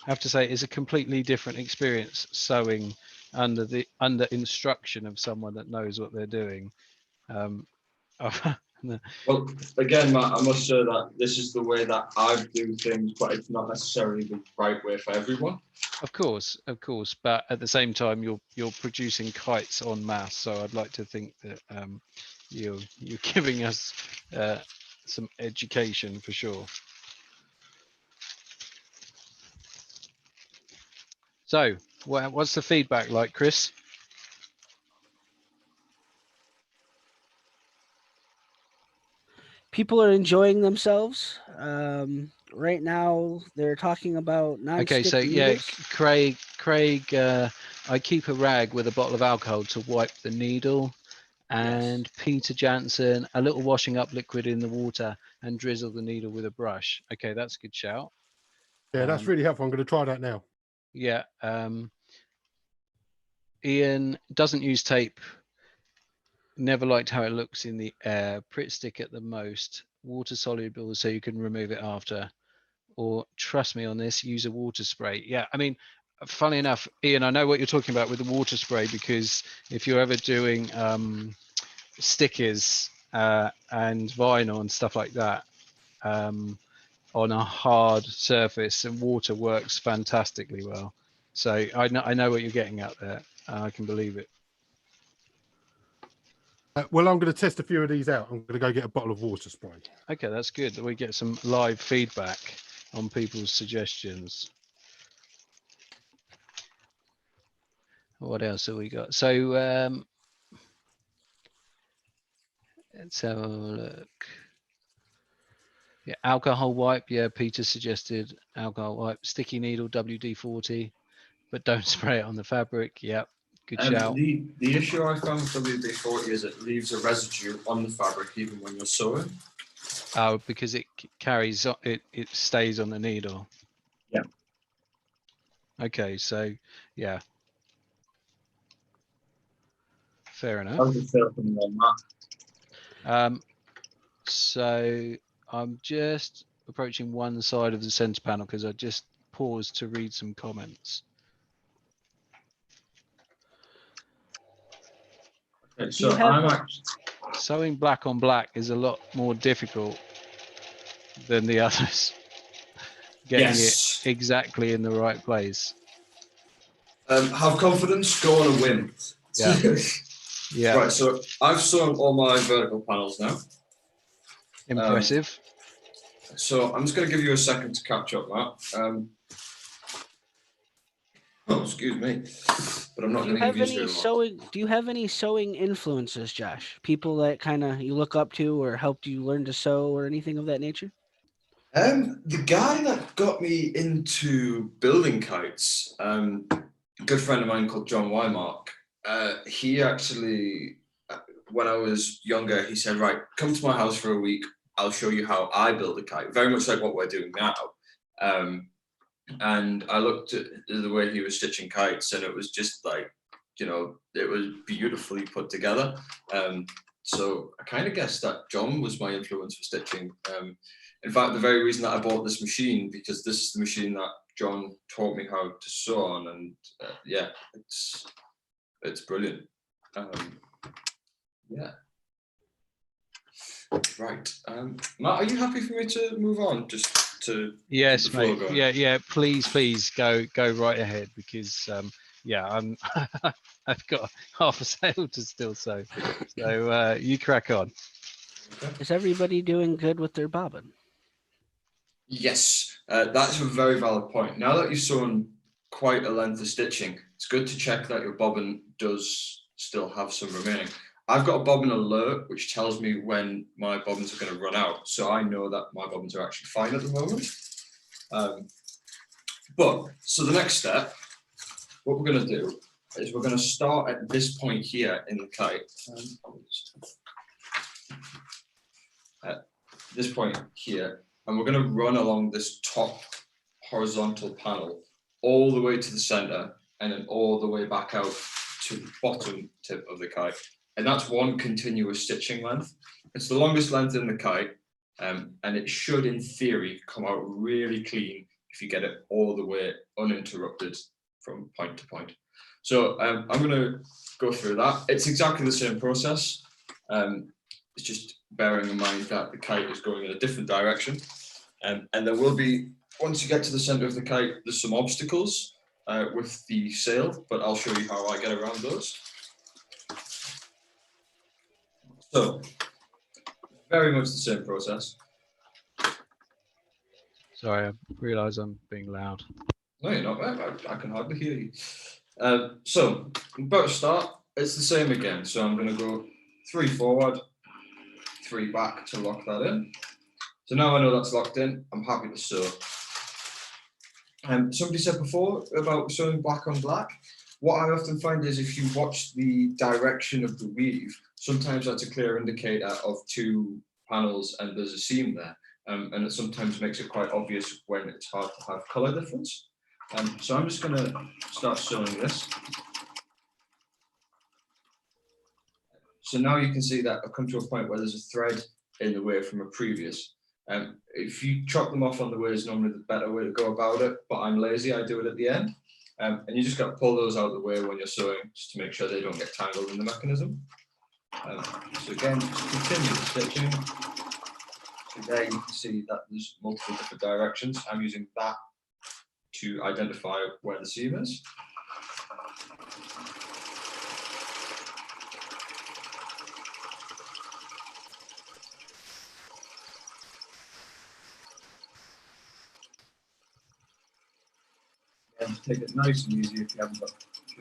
I have to say, it's a completely different experience sewing under instruction of someone that knows what they're doing. Well, again, Matt, I must say that this is the way that I do things, but it's not necessarily the right way for everyone. Of course, but at the same time, you're producing kites en masse, so I'd like to think that you're giving us some education for sure. So, what's the feedback like, Chris? People are enjoying themselves. Right now, they're talking about Okay, so needles. Craig, I keep a rag with a bottle of alcohol to wipe the needle. And yes. Peter Jansen, a little washing up liquid in the water and drizzle the needle with a brush. Okay, that's a good shout. Yeah, that's really helpful. I'm going to try that now. Yeah. Ian doesn't use tape. Never liked how it looks in the air. Pritt stick at the most. Water soluble so you can remove it after. Or trust me on this, use a water spray. Yeah, I mean, funny enough, Ian, I know what you're talking about with the water spray, because if you're ever doing stickers and vinyl and stuff like that on a hard surface, and water works fantastically well. So I know what you're getting at there. I can believe it. Well, I'm going to test a few of these out. I'm going to go get a bottle of water spray. Okay, that's good that we get some live feedback on people's suggestions. What else have we got? So let's have a look. Yeah, alcohol wipe. Yeah, Peter suggested alcohol wipe. Sticky needle, WD-40, but don't spray it on the fabric. Yep, good shout. The issue I found with WD-40 is it leaves a residue on the fabric even when you're sewing. Oh, because it carries, it stays on the needle. Yeah. Okay, so yeah. Fair enough. How does it feel from that? So I'm just approaching one side of the center panel because I just paused to read some comments. Okay, so I'm actually... Sewing black on black is a lot more difficult than the others. Getting it exactly in the right place. Have confidence, go on a whim. Yeah. Yeah, Right, so I've sewn all my vertical panels now. impressive. So I'm just going to give you a second to catch up, Matt. Oh, excuse me, but I'm not Do you going to have give you any too long. sewing? Do you have any sewing influences, Josh? People that kind of you look up to or helped you learn to sew or anything of that nature? The guy that got me into building kites, a good friend of mine called John Wymark, he actually, when I was younger, he said, right, come to my house for a week. I'll show you how I build a kite, very much like what we're doing now. And I looked at the way he was stitching kites, and it was just like, you know, it was beautifully put together. So I kind of guessed that John was my influence for stitching. In fact, the very reason that I bought this machine, because this is the machine that John taught me how to sew on, and yeah, it's brilliant. Yeah. Right. Matt, are you happy for me to move on? Just to Yes, keep the flow mate. going? Yeah. Please go right ahead, because yeah, I'm I've got half a sail to still sew. So you crack on. Okay. Is everybody doing good with their bobbin? Yes, that's a very valid point. Now that you've sewn quite a length of stitching, it's good to check that your bobbin does still have some remaining. I've got a bobbin alert, which tells me when my bobbins are going to run out. So I know that my bobbins are actually fine at the moment. So the next step, what we're going to do is we're going to start at this point here in the kite. At this point here, and we're going to run along this top horizontal panel all the way to the center, and then all the way back out to the bottom tip of the kite. And that's one continuous stitching length. It's the longest length in the kite, and it should, in theory, come out really clean if you get it all the way uninterrupted from point to point. So I'm going to go through that. It's exactly the same process. It's just bearing in mind that the kite is going in a different direction. And there will be, once you get to the center of the kite, there's some obstacles with the sail, but I'll show you how I get around those. So, very much the same process. Sorry, I realise I'm being loud. No, you're not. I can hardly hear you. So, about to start, it's the same again. So I'm going to go 3 forward, 3 back to lock that in. So now I know that's locked in, I'm happy to sew. Somebody said before about sewing black on black. What I often find is if you watch the direction of the weave, sometimes that's a clear indicator of 2 panels and there's a seam there. And it sometimes makes it quite obvious when it's hard to have color difference. So I'm just going to start sewing this. So now you can see that I've come to a point where there's a thread in the way from a previous. If you chop them off on the way is normally the better way to go about it, but I'm lazy, I do it at the end. And you just got to pull those out of the way when you're sewing, just to make sure they don't get tangled in the mechanism. So again, just continue the stitching. So there you can see that there's multiple different directions. I'm using that to identify where the seam is. And take it nice and easy if you're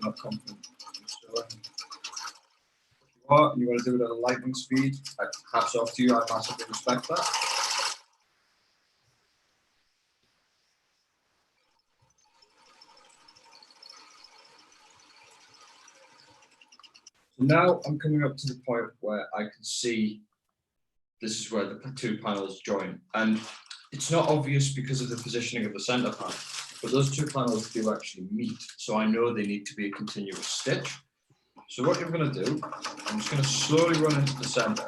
not confident. So, if you are, and you want to do it at a lightning speed, hats off to you. I massively respect that. So now I'm coming up to the point where I can see this is where the 2 panels join, and it's not obvious because of the positioning of the center panel. But those 2 panels do actually meet, so I know they need to be a continuous stitch. So what you're going to do, I'm just going to slowly run into the center,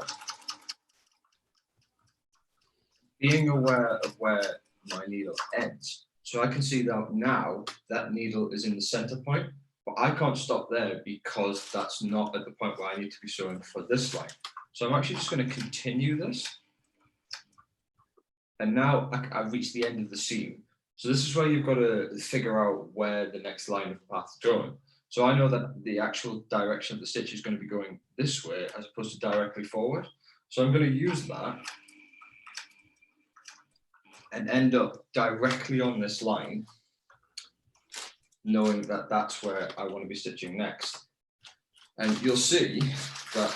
being aware of where my needle ends. So I can see that now that needle is in the center point, but I can't stop there because that's not at the point where I need to be sewing for this line. So I'm actually just going to continue this. And now I've reached the end of the seam. So this is where you've got to figure out where the next line of path is going. So I know that the actual direction of the stitch is going to be going this way as opposed to directly forward. So I'm going to use that and end up directly on this line, knowing that that's where I want to be stitching next. And you'll see that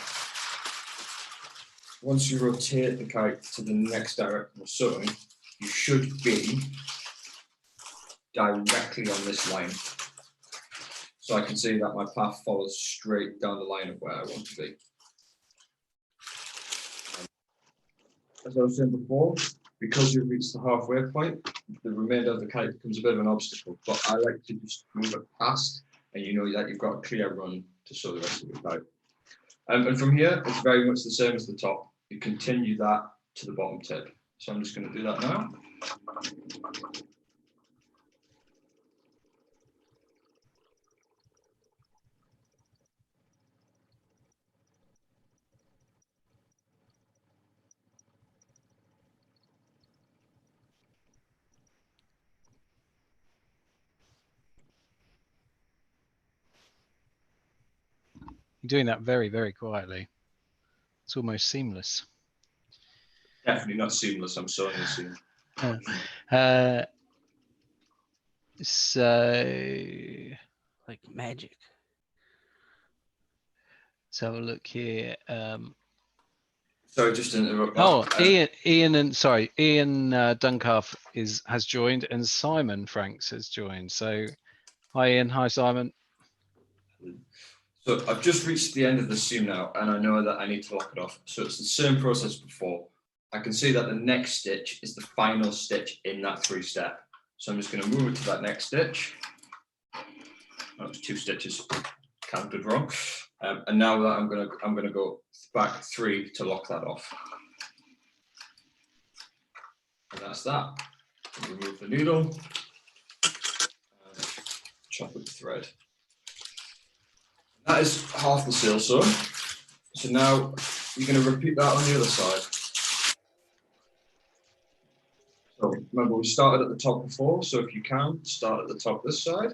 once you rotate the kite to the next direction of sewing, you should be directly on this line. So I can see that my path follows straight down the line of where I want to be. As I was saying before, because you've reached the halfway point, the remainder of the kite becomes a bit of an obstacle, but I like to just move it past, and you know that you've got a clear run to sew the rest of your kite. And from here, it's very much the same as the top. You continue that to the bottom tip. So I'm just going to do that now. You're doing that very, very quietly. It's almost seamless. Definitely not seamless. I'm sewing the seam. So Like magic. let's have a look here. Sorry, just to interrupt. Oh, Ian Duncalf has joined, and Simon Franks has joined. So, hi Ian, hi Simon. So I've just reached the end of the seam now, and I know that I need to lock it off. So it's the same process before. I can see that the next stitch is the final stitch in that 3-step. So I'm just going to move it to that next stitch. That was 2 stitches, counted wrong. And now that I'm going to go back 3 to lock that off. And that's that. Remove the needle. And chop with the thread. That is half the sail sewn. So now you're going to repeat that on the other side. So remember, we started at the top before, so if you can, start at the top this side.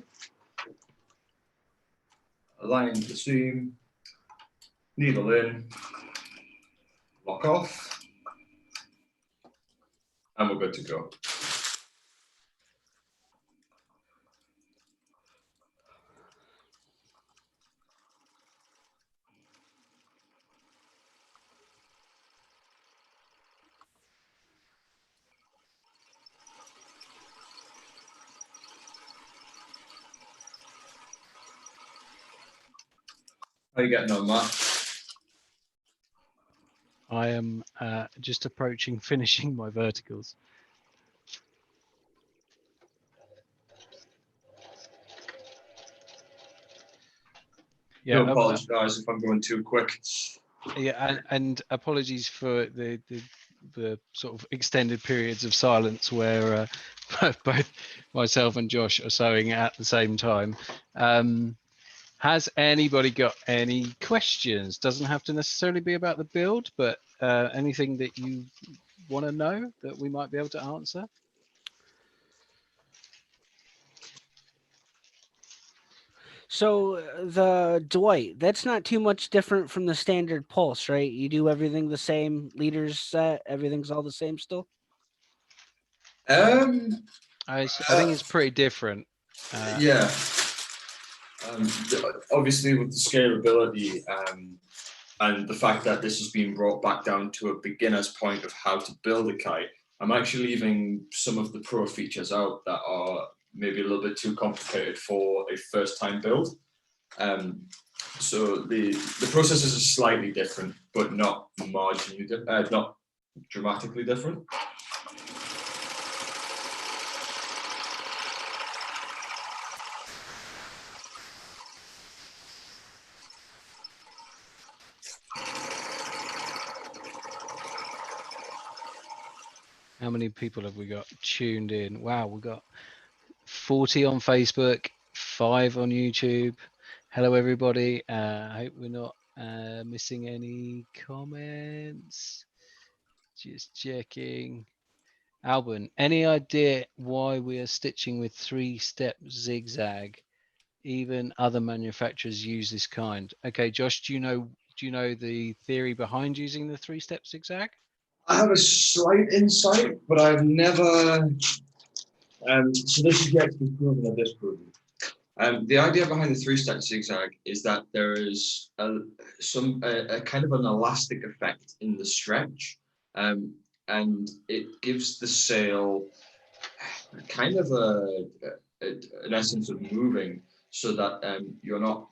Align the seam, needle in, lock off, and we're good to go. How are you getting on, Matt? I am just approaching finishing my verticals. I apologise if I'm going too quick. Yeah, and apologies for the sort of extended periods of silence where both myself and Josh are sewing at the same time. Has anybody got any questions? Doesn't have to necessarily be about the build, but anything that you want to know that we might be able to answer? So the Dwight, that's not too much different from the standard pulse, right? You do everything the same, leaders set, everything's all the same still? I think it's pretty different. Yeah. Obviously with the scalability and the fact that this has been brought back down to a beginner's point of how to build a kite, I'm actually leaving some of the pro features out that are maybe a little bit too complicated for a first-time build. So the processes are slightly different, but not marginally, not dramatically different. How many people have we got tuned in? Wow, we've got 40 on Facebook, 5 on YouTube. Hello, everybody. I hope we're not missing any comments. Just checking. Albin, any idea why we are stitching with 3-step zigzag even other manufacturers use this kind. Okay, Josh, do you know the theory behind using the 3-step zigzag? I have a slight insight, but I've never. So this is yet to be proven or disproven. The idea behind the 3-step zigzag is that there is a kind of an elastic effect in the stretch, and it gives the sail kind of an essence of moving, so that you're not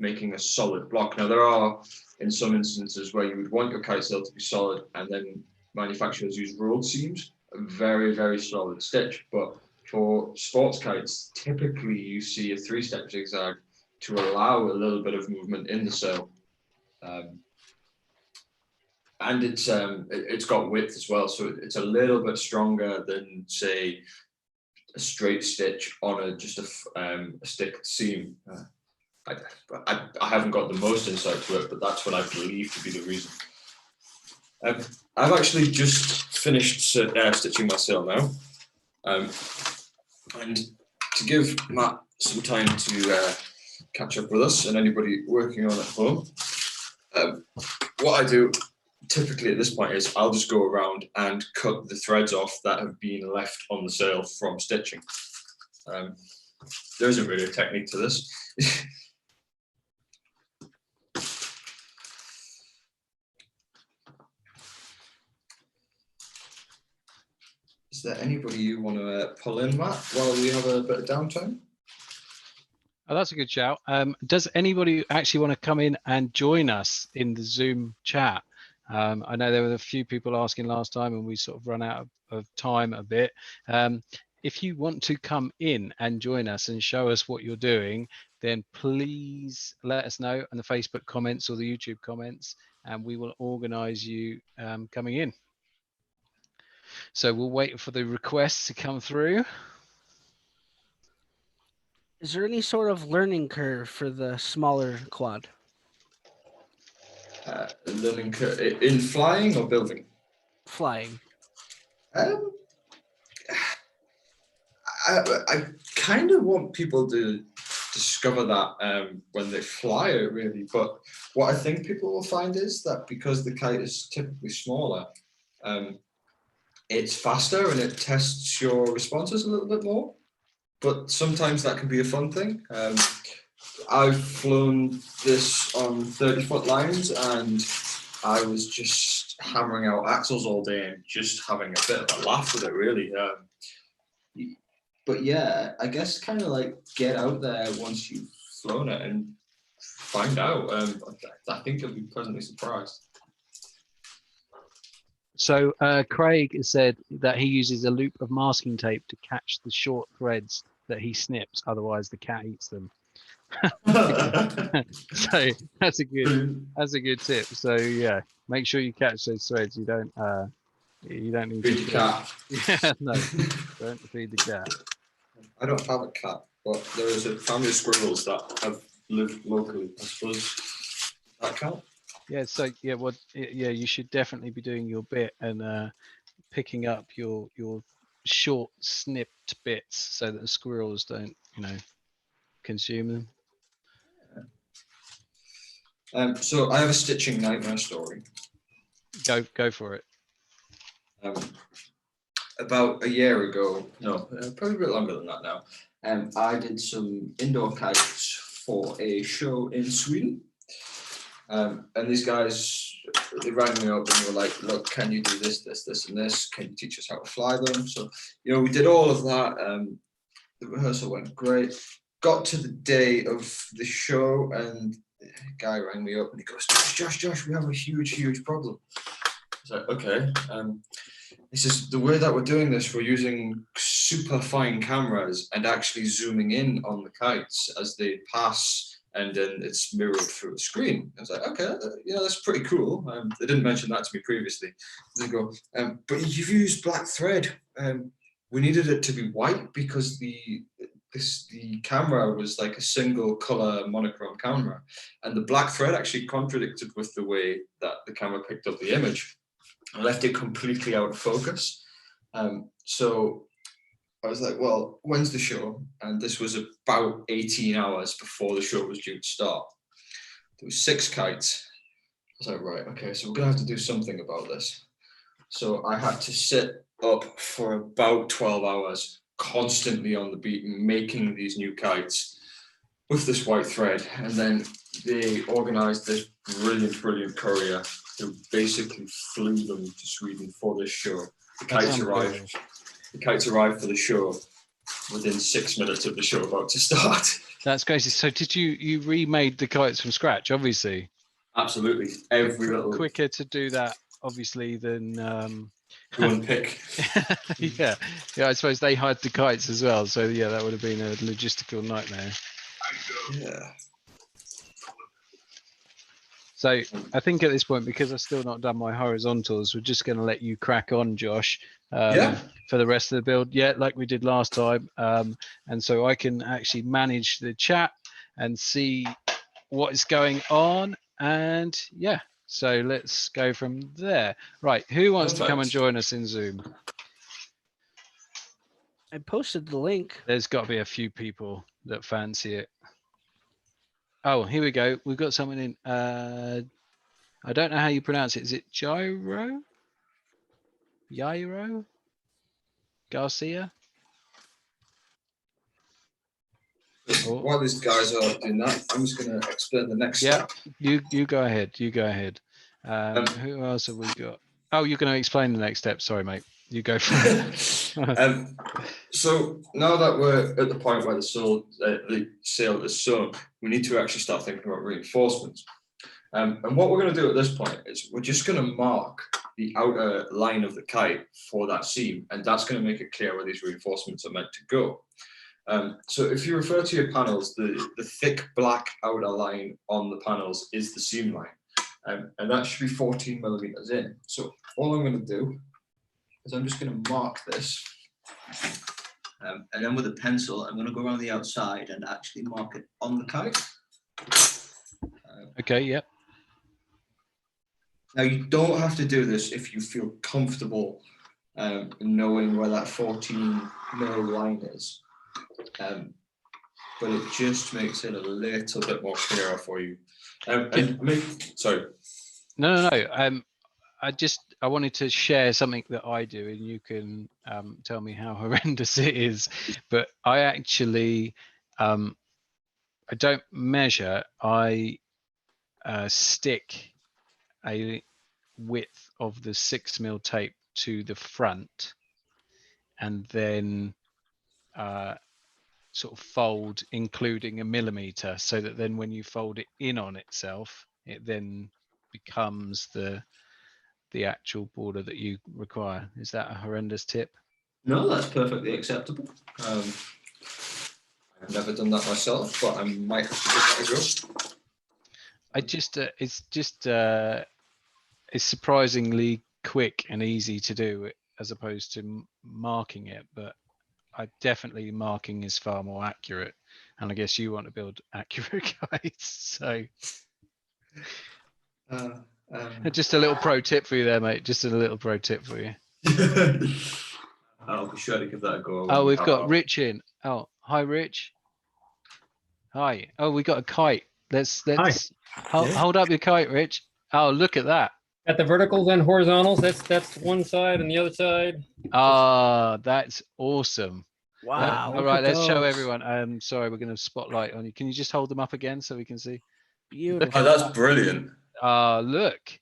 making a solid block. Now, there are in some instances where you would want your kite sail to be solid, and then manufacturers use rolled seams, a very, very solid stitch. But for sports kites, typically you see a 3-step zigzag to allow a little bit of movement in the sail. And it's got width as well, so it's a little bit stronger than, say, a straight stitch on just a stick seam. I haven't got the most insight to it, but that's what I believe to be the reason. I've actually just finished stitching my sail now, and to give Matt some time to catch up with us and anybody working on at home, what I do typically at this point is I'll just go around and cut the threads off that have been left on the sail from stitching. There isn't really a technique to this. Is there anybody you want to pull in, Matt, while we have a bit of downtime? Oh, that's a good shout. Does anybody actually want to come in and join us in the Zoom chat? I know there were a few people asking last time and we sort of run out of time a bit. If you want to come in and join us and show us what you're doing, then please let us know in the Facebook comments or the YouTube comments, and we will organize you coming in. So we'll wait for the requests to come through. Is there any sort of learning curve for the smaller quad? Learning curve in flying or building? Flying. I kind of want people to discover that when they fly it, really. But what I think people will find is that because the kite is typically smaller, it's faster and it tests your responses a little bit more. But sometimes that can be a fun thing. I've flown this on 30-foot lines, and I was just hammering out axles all day and just having a bit of a laugh with it, really. But yeah, I guess kind of like get out there once you've flown it and find out. I think you'll be pleasantly surprised. So Craig has said that he uses a loop of masking tape to catch the short threads that he snips, otherwise the cat eats them. So that's a good tip. So yeah, make sure you catch those threads. You don't need Feed the cat. Yeah, no, don't feed the cat. I don't have a cat, but there is a family of squirrels that have lived locally. I suppose that count. Yeah, so yeah, you should definitely be doing your bit and picking up your short snipped bits so that the squirrels don't, consume them. So I have a stitching nightmare story. Go for it. About a year ago, no, probably a bit longer than that now. I did some indoor kites for a show in Sweden. And these guys, they rang me up and they were like, look, can you do this, this, this, and this? Can you teach us how to fly them? So, we did all of that. The rehearsal went great. Got to the day of the show and the guy rang me up and he goes, Josh, we have a huge problem. I was like, okay. He says, the way that we're doing this, we're using super fine cameras and actually zooming in on the kites as they pass, and then it's mirrored through a screen. I was like, okay, that's pretty cool. They didn't mention that to me previously. They go, but you've used black thread. We needed it to be white because the camera was like a single color monochrome camera, and the black thread actually contradicted with the way that the camera picked up the image. I left it completely out of focus. So I was like, well, when's the show? And this was about 18 hours before the show was due to start. There was 6 kites. I was like, right, okay, so we're gonna have to do something about this. So I had to sit up for about 12 hours, constantly on the beat, making these new kites with this white thread. And then they organized this brilliant courier who basically flew them to Sweden for this show. The kites arrived. The kites arrived for the show within 6 minutes of the show about to start. That's crazy. So did you remade the kites from scratch? Obviously. Absolutely, every little Quicker to do that, obviously, than one pick. yeah. I suppose they hired the kites as well. So yeah, that would have been a logistical nightmare. Yeah. So I think at this point, because I've still not done my horizontals, we're just going to let you crack on, Josh, Yeah. for the rest of the build. Yeah, like we did last time. And so I can actually manage the chat and see what is going on. And yeah, so let's go from there. Right, who wants to come and Perfect. join us in Zoom? I posted the link. There's got to be a few people that fancy it. Oh, here we go. We've got someone in. I don't know how you pronounce it. Is it Jairo? Jairo? Garcia? Oh. While these guys are doing that, I'm just going to explain the next Yeah. step. You go ahead. You go ahead. Who else have we got? Oh, you're going to explain the next step. Sorry, mate. You go for it. So now that we're at the point where the sail is sewn, we need to actually start thinking about reinforcements. And what we're going to do at this point is we're just going to mark the outer line of the kite for that seam, and that's going to make it clear where these reinforcements are meant to go. So if you refer to your panels, the thick black outer line on the panels is the seam line, and that should be 14 millimeters in. So all I'm going to do is I'm just going to mark this. And then with a pencil, I'm going to go around the outside and actually mark it on the kite. Okay, yep. Now, you don't have to do this if you feel comfortable knowing where that 14 mil line is. But it just makes it a little bit more clearer for you. Sorry. No. I wanted to share something that I do, and you can tell me how horrendous it is. But I actually, I don't measure. I stick a width of the 6 mil tape to the front, and then sort of fold, including a millimeter, so that then when you fold it in on itself, it then becomes the actual border that you require. Is that a horrendous tip? No, that's perfectly acceptable. I've never done that myself, but I might have to give that a go. It's surprisingly quick and easy to do as opposed to marking it, but definitely marking is far more accurate, and I guess you want to build accurate kites, so just a little pro tip for you there, mate. Just a little pro tip for you. I'll be sure to give that a go. Oh, we've got Rich in. Oh, hi, Rich. Hi. Oh, we got a kite. Let's hold up your kite, Rich. Oh, look at that. At the verticals and horizontals, that's one side, and the other side. Ah, that's awesome. Wow. All right, let's show everyone. Sorry, we're going to spotlight on you. Can you just hold them up again so we can see? Beautiful. Oh, that's brilliant. Look.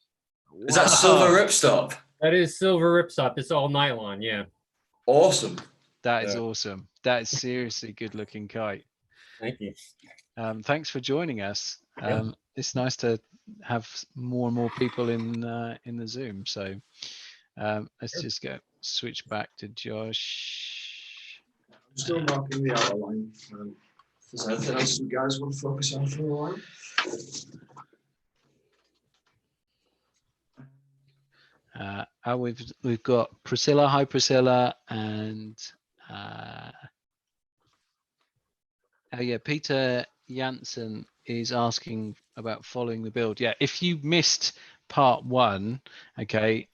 Is that silver ripstop? That is silver ripstop. It's all nylon, yeah. Awesome. That is awesome. That is seriously good looking kite. Thank you. Thanks for joining us. It's nice to have more and more people in the Zoom. So let's just switch back to Josh. I'm still marking the outer line. Is there anything else you guys want to focus on for a while? We've got Priscilla. Hi, Priscilla, and Peter Janssen is asking about following the build. Yeah, if you missed part 1, okay,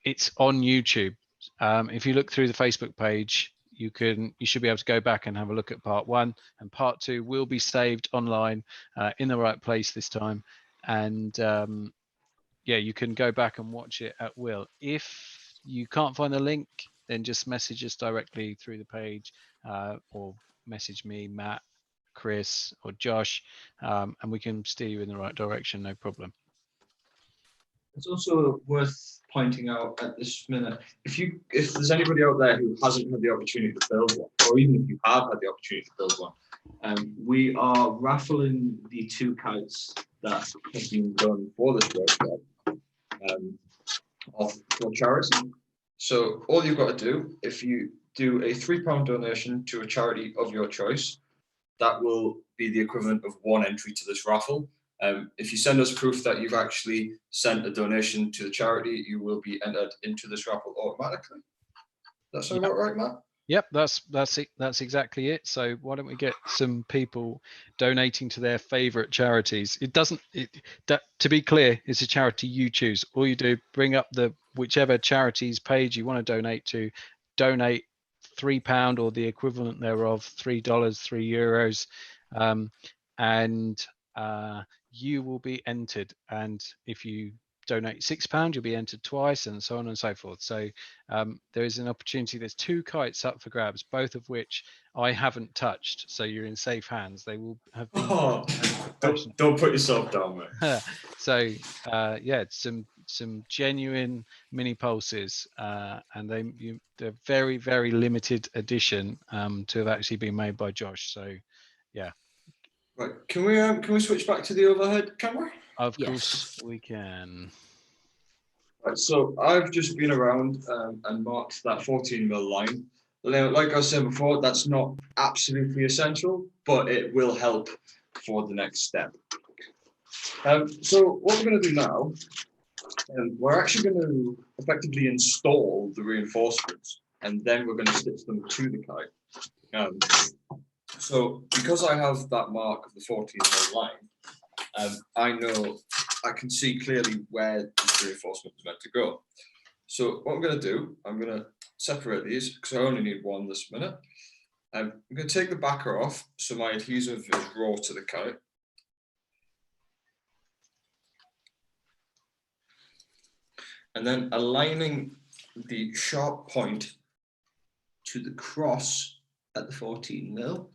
it's on YouTube. If you look through the Facebook page, you should be able to go back and have a look at part 1, and part 2 will be saved online in the right place this time. And yeah, you can go back and watch it at will. If you can't find the link, then just message us directly through the page, or message me, Matt, Chris, or Josh, and we can steer you in the right direction, no problem. It's also worth pointing out at this minute, if there's anybody out there who hasn't had the opportunity to build one, or even if you have had the opportunity to build one, we are raffling the 2 kites that have been done for this workshop off for charity. So all you've got to do, if you do a £3 donation to a charity of your choice, that will be the equivalent of 1 entry to this raffle. If you send us proof that you've actually sent a donation to the charity, you will be entered into this raffle automatically. That sound about right, Matt? Yep, that's it. That's exactly it. So why don't we get some people donating to their favorite charities? To be clear, it's a charity you choose. All you do, bring up the whichever charities page you want to donate to, donate £3 or the equivalent thereof, $3, €3, and you will be entered. And if you donate £6, you'll be entered twice, and so on and so forth. So there is an opportunity. There's 2 kites up for grabs, both of which I haven't touched. So you're in safe hands. They will have been. Oh, don't put yourself down, mate. So yeah, some genuine mini pulses, and they're very, very limited edition to have actually been made by Josh. So yeah. Right, can we switch back to the overhead camera? Of Yes. course we can. Right, so I've just been around and marked that 14mm line. Like I was saying before, that's not absolutely essential, but it will help for the next step. So what we're going to do now, we're actually going to effectively install the reinforcements, and then we're going to stitch them to the kite. So because I have that mark of the 14mm line, I know I can see clearly where the reinforcement is meant to go. So what I'm going to do, I'm going to separate these because I only need 1 this minute. I'm going to take the backer off so my adhesive is raw to the kite. And then aligning the sharp point to the cross at the 14mm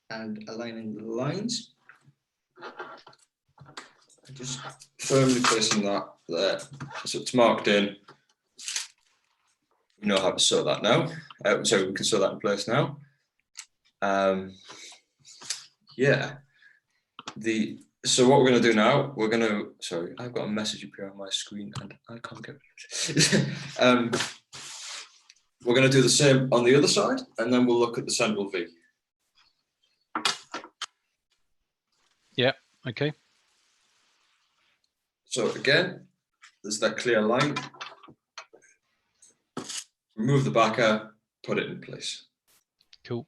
and aligning the lines. Just firmly placing that there, so it's marked in. We know how to sew that now. So we can sew that in place now. Yeah. So what we're going to do now, sorry, I've got a message appear on my screen and I can't get it. We're going to do the same on the other side, and then we'll look at the central V. Yeah. Okay. So again, there's that clear line. Remove the backer, put it in place. Cool.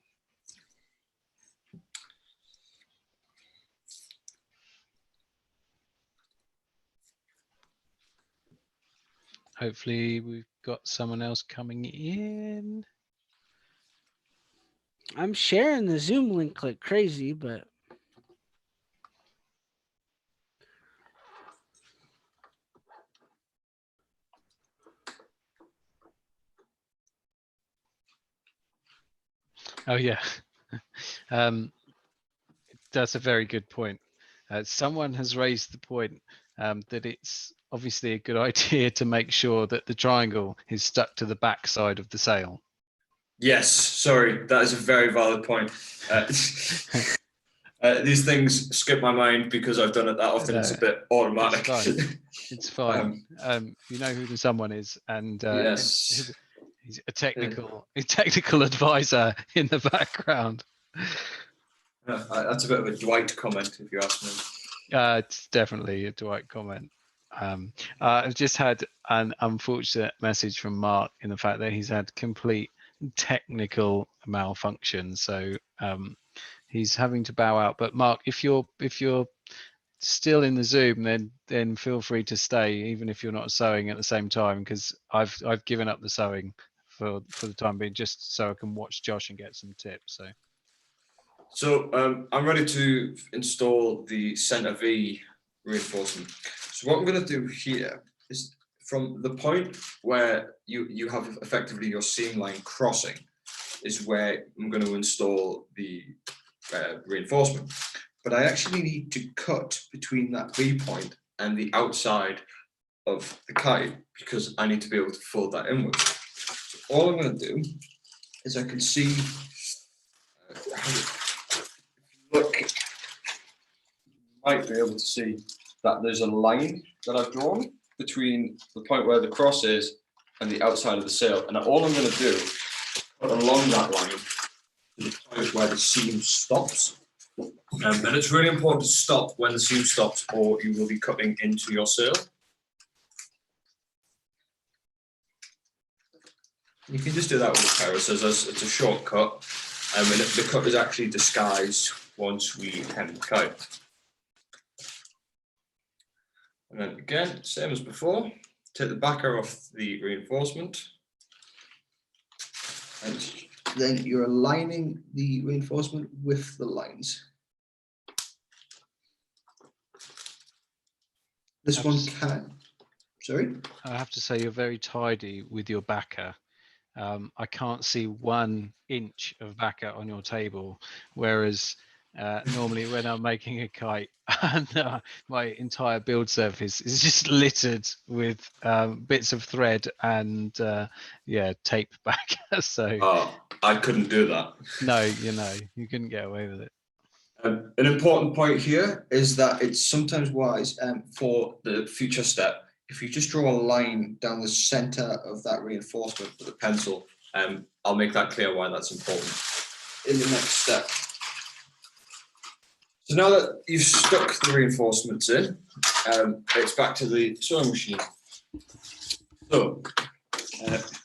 Hopefully we've got someone else coming in. I'm sharing the Zoom link like crazy, but Oh yeah. That's a very good point. Someone has raised the point that it's obviously a good idea to make sure that the triangle is stuck to the back side of the sail. Yes, sorry, that is a very valid point. These things skip my mind because I've done it that often. It's a bit automatic. It's fine. You know who the someone is, and yes, he's a technical advisor in the background. That's a bit of a Dwight comment, if you ask me. It's definitely a Dwight comment. I've just had an unfortunate message from Mark in the fact that he's had complete technical malfunction, so he's having to bow out. But Mark, if you're still in the Zoom, then feel free to stay, even if you're not sewing at the same time, because I've given up the sewing for the time being, just so I can watch Josh and get some tips. So I'm ready to install the center V reinforcement. So what I'm going to do here is, from the point where you have effectively your seam line crossing, is where I'm going to install the reinforcement. But I actually need to cut between that V point and the outside of the kite, because I need to be able to fold that inwards. So all I'm going to do is, I can see, look, you might be able to see that there's a line that I've drawn between the point where the cross is and the outside of the sail. And all I'm going to do, cut along that line to the point where the seam stops. And it's really important to stop when the seam stops, or you will be cutting into your sail. You can just do that with a pair of scissors. It's a shortcut, and the cut is actually disguised once we hem the kite. And then again, same as before, take the backer off the reinforcement, and then you're aligning the reinforcement with the lines. This one can, sorry? I have to say, you're very tidy with your backer. I can't see 1 inch of backer on your table, whereas normally when I'm making a kite, and my entire build surface is just littered with bits of thread and tape backer. So I couldn't do that. no, you couldn't get away with it. An important point here is that it's sometimes wise for the future step, if you just draw a line down the center of that reinforcement with a pencil, I'll make that clear why that's important in the next step. So now that you've stuck the reinforcements in, it's back to the sewing machine. So,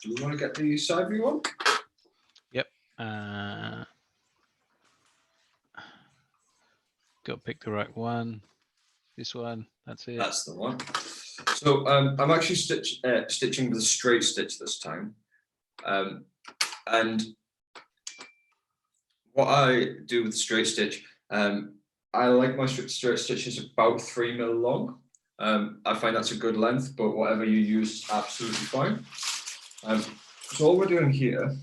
do we want to get the side view on? Yep. Got to pick the right one. This one, that's it. That's the one. So I'm actually stitching with a straight stitch this time. And what I do with the straight stitch, I like my straight stitches about 3 mil long. I find that's a good length, but whatever you use is absolutely fine. So all we're doing here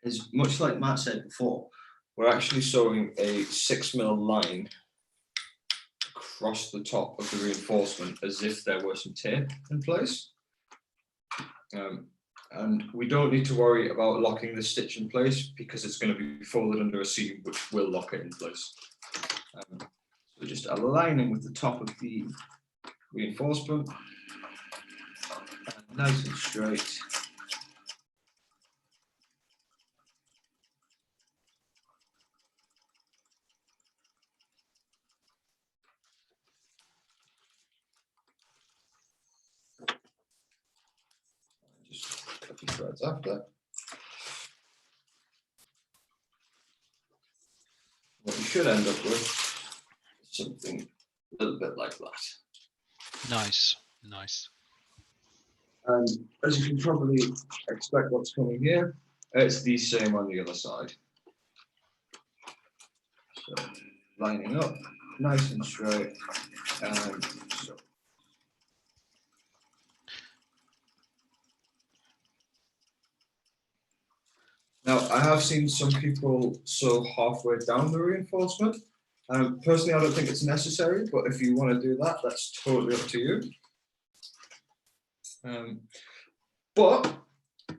is, much like Matt said before, we're actually sewing a 6 mil line across the top of the reinforcement as if there were some tape in place. And we don't need to worry about locking the stitch in place, because it's going to be folded under a seam, which will lock it in place. So just aligning with the top of the reinforcement, nice and straight. Just cut the threads after. What you should end up with is something a little bit like that. Nice, nice. And as you can probably expect what's coming here, it's the same on the other side. So lining up, nice and straight, and so. Now, I have seen some people sew halfway down the reinforcement. Personally, I don't think it's necessary, but if you want to do that, that's totally up to you. But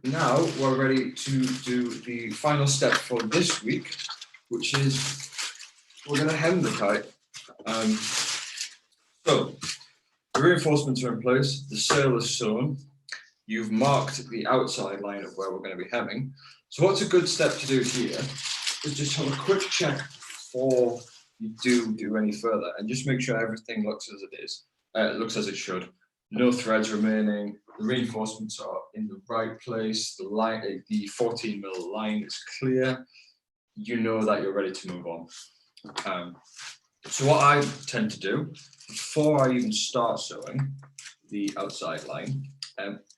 now we're ready to do the final step for this week, which is we're going to hem the kite. So the reinforcements are in place, the sail is sewn, you've marked the outside line of where we're going to be hemming. So what's a good step to do here is just have a quick check before you do any further, and just make sure everything looks as it is, looks as it should. No threads remaining, the reinforcements are in the right place, the line, the 14 mil line is clear. You know that you're ready to move on. So what I tend to do before I even start sewing the outside line,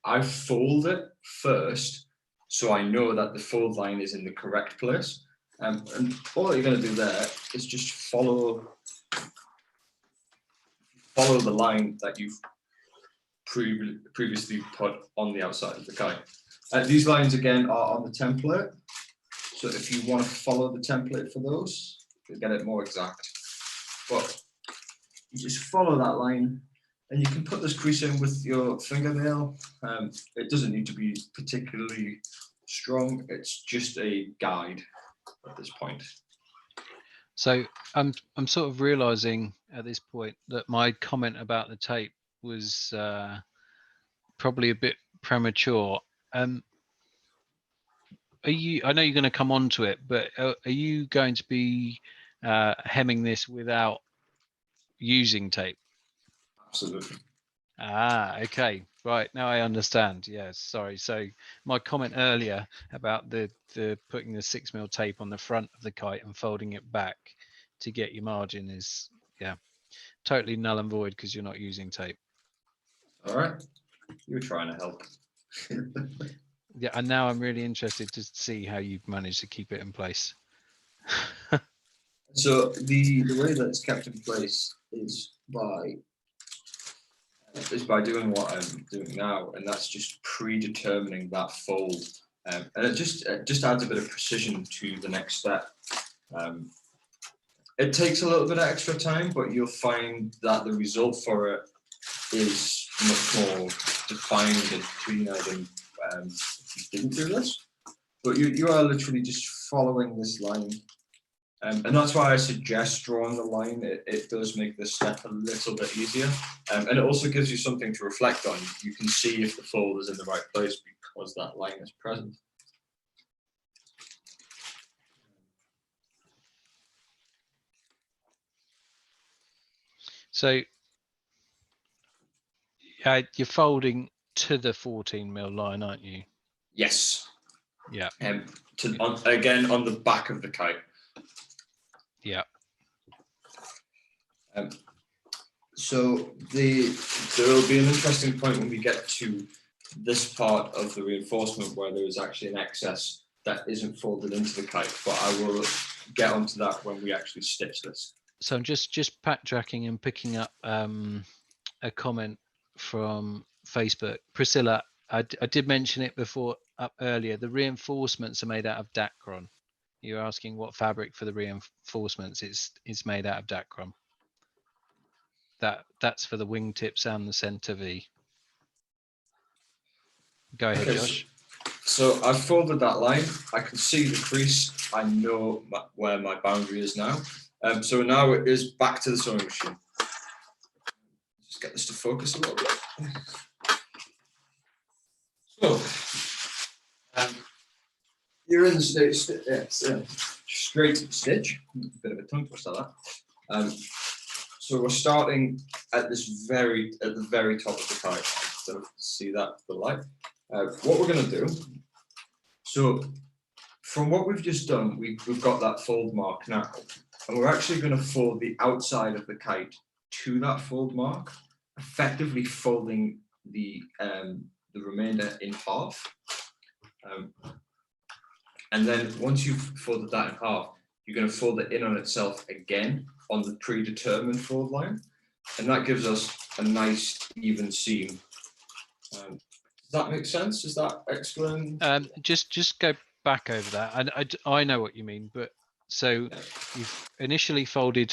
I fold it first, so I know that the fold line is in the correct place. And all you're going to do there is just follow the line that you've previously put on the outside of the kite. These lines again are on the template, so if you want to follow the template for those, you'll get it more exact. But you just follow that line, and you can put this crease in with your fingernail. It doesn't need to be particularly strong. It's just a guide at this point. So I'm sort of realizing at this point that my comment about the tape was probably a bit premature. Are you? I know you're going to come on to it, but are you going to be hemming this without using tape? Absolutely. Ah, okay, right, now I understand. Yes, sorry. So my comment earlier about the putting the 6mm tape on the front of the kite and folding it back to get your margin is, yeah, totally null and void because you're not using tape. All right, you're trying to help. Yeah, and now I'm really interested to see how you've managed to keep it in place. So the way that it's kept in place is by doing what I'm doing now, and that's just predetermining that fold, and it just adds a bit of precision to the next step. It takes a little bit of extra time, but you'll find that the result for it is much more defined and cleaner than if you didn't do this. But you are literally just following this line. And that's why I suggest drawing the line. It does make this step a little bit easier. And it also gives you something to reflect on. You can see if the fold is in the right place because that line is present. So you're folding to the 14mm line, aren't you? Yes. Yeah. Again, on the back of the kite. Yeah. So there will be an interesting point when we get to this part of the reinforcement where there is actually an excess that isn't folded into the kite, but I will get onto that when we actually stitch this. So I'm just backtracking and picking up a comment from Facebook. Priscilla, I did mention it before up earlier. The reinforcements are made out of Dacron. You're asking what fabric for the reinforcements. It's made out of Dacron. That's for the wingtips and the center V. Go ahead, Okay, Josh. So I've folded that line. I can see the crease. I know where my boundary is now. So now it is back to the sewing machine. Just get this to focus a little bit. So you're in the straight stitch. A bit of a tongue twister that. So we're starting at the very top of the kite. So see that the light. What we're going to do. So from what we've just done, we've got that fold mark now, and we're actually going to fold the outside of the kite to that fold mark, effectively folding the remainder in half. And then once you've folded that in half, you're going to fold it in on itself again on the predetermined fold line, and that gives us a nice even seam. Does that make sense? Does that explain? Just go back over that. And I know what you mean, but so you've initially folded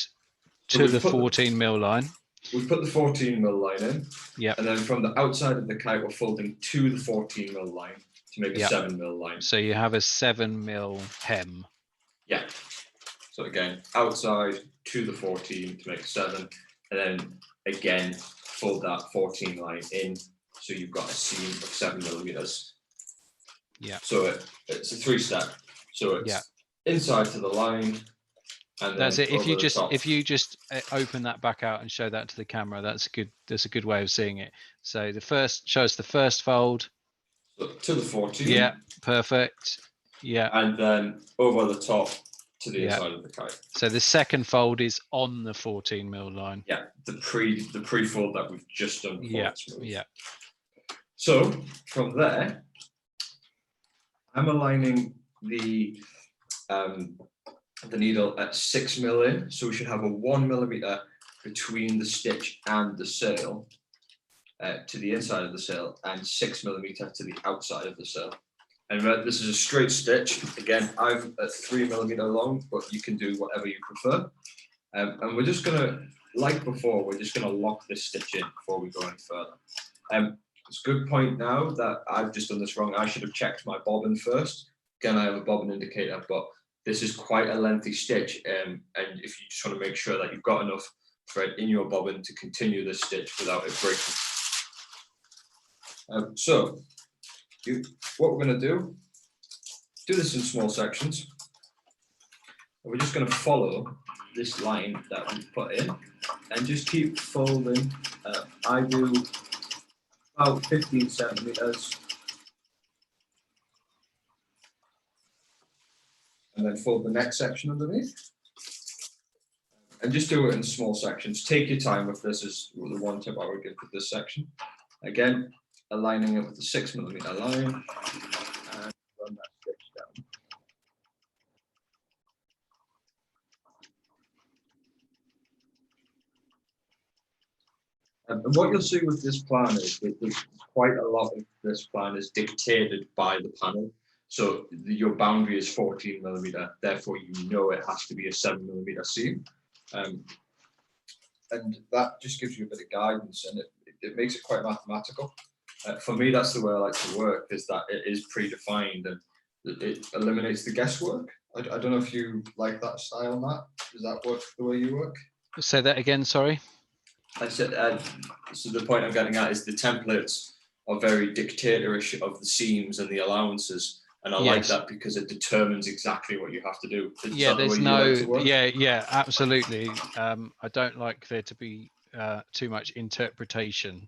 to the 14mm line. We've put the 14mm line in. Yeah. And then from the outside of the kite, we're folding to the 14mm line to make a 7mm line. So you have a 7mm hem. Yeah. So again, outside to the 14 to make a 7, and then again fold that 14 line in, so you've got a seam of 7mm. Yeah. So it's a 3-step. So it's inside to the line, and that's then it. If you just open that back out and show that to the camera, that's a good way of seeing it. So show us the first fold. So to the 14. Yeah, perfect. Yeah. And then over the top to the Yeah. inside of the kite. So the second fold is on the 14 mil line. Yeah, the pre-fold that we've just done before Yeah, it's moved. yeah. So from there, I'm aligning the needle at 6 mil in, so we should have a 1 millimeter between the stitch and the sail to the inside of the sail, and 6 millimeter to the outside of the sail. And this is a straight stitch. Again, I'm at 3 millimeter long, but you can do whatever you prefer. And we're just gonna, like before, we're just gonna lock this stitch in before we go any further. It's a good point now that I've just done this wrong. I should have checked my bobbin first. Again, I have a bobbin indicator, but this is quite a lengthy stitch. And if you just want to make sure that you've got enough thread in your bobbin to continue this stitch without it breaking. What we're going to do this in small sections. We're just going to follow this line that we've put in and just keep folding. I do about 15 centimeters. And then fold the next section underneath. And just do it in small sections. Take your time with this, is the one tip I would give with this section. Again, aligning it with the 6 millimeter line and run that stitch down. And what you'll see with this plan is that there's quite a lot of this plan is dictated by the panel. So your boundary is 14 millimeter, therefore you know it has to be a 7 millimeter seam. And that just gives you a bit of guidance, and it makes it quite mathematical. For me, that's the way I like to work, is that it is predefined and it eliminates the guesswork. I don't know if you like that style, Matt. Does that work the way you work? Say that again, sorry. I said, so the point I'm getting at is the templates are very dictatorish of the seams and the allowances. And I like that because it determines exactly what you have to do. Yeah, there's no, yeah, absolutely. I don't like there to be too much interpretation.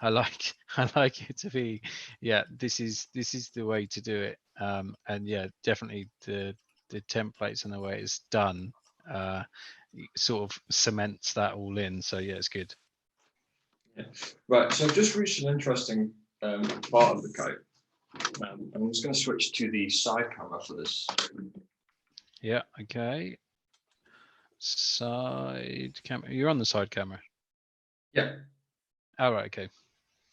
I like it to be, yeah, this is the way to do it. And yeah, definitely the templates and the way it's done sort of cements that all in. So yeah, it's good. Yeah. Right, so I've just reached an interesting part of the kite. I'm just going to switch to the side camera for this. Yeah, okay. Side camera. You're on the side camera. Yeah. All right, okay.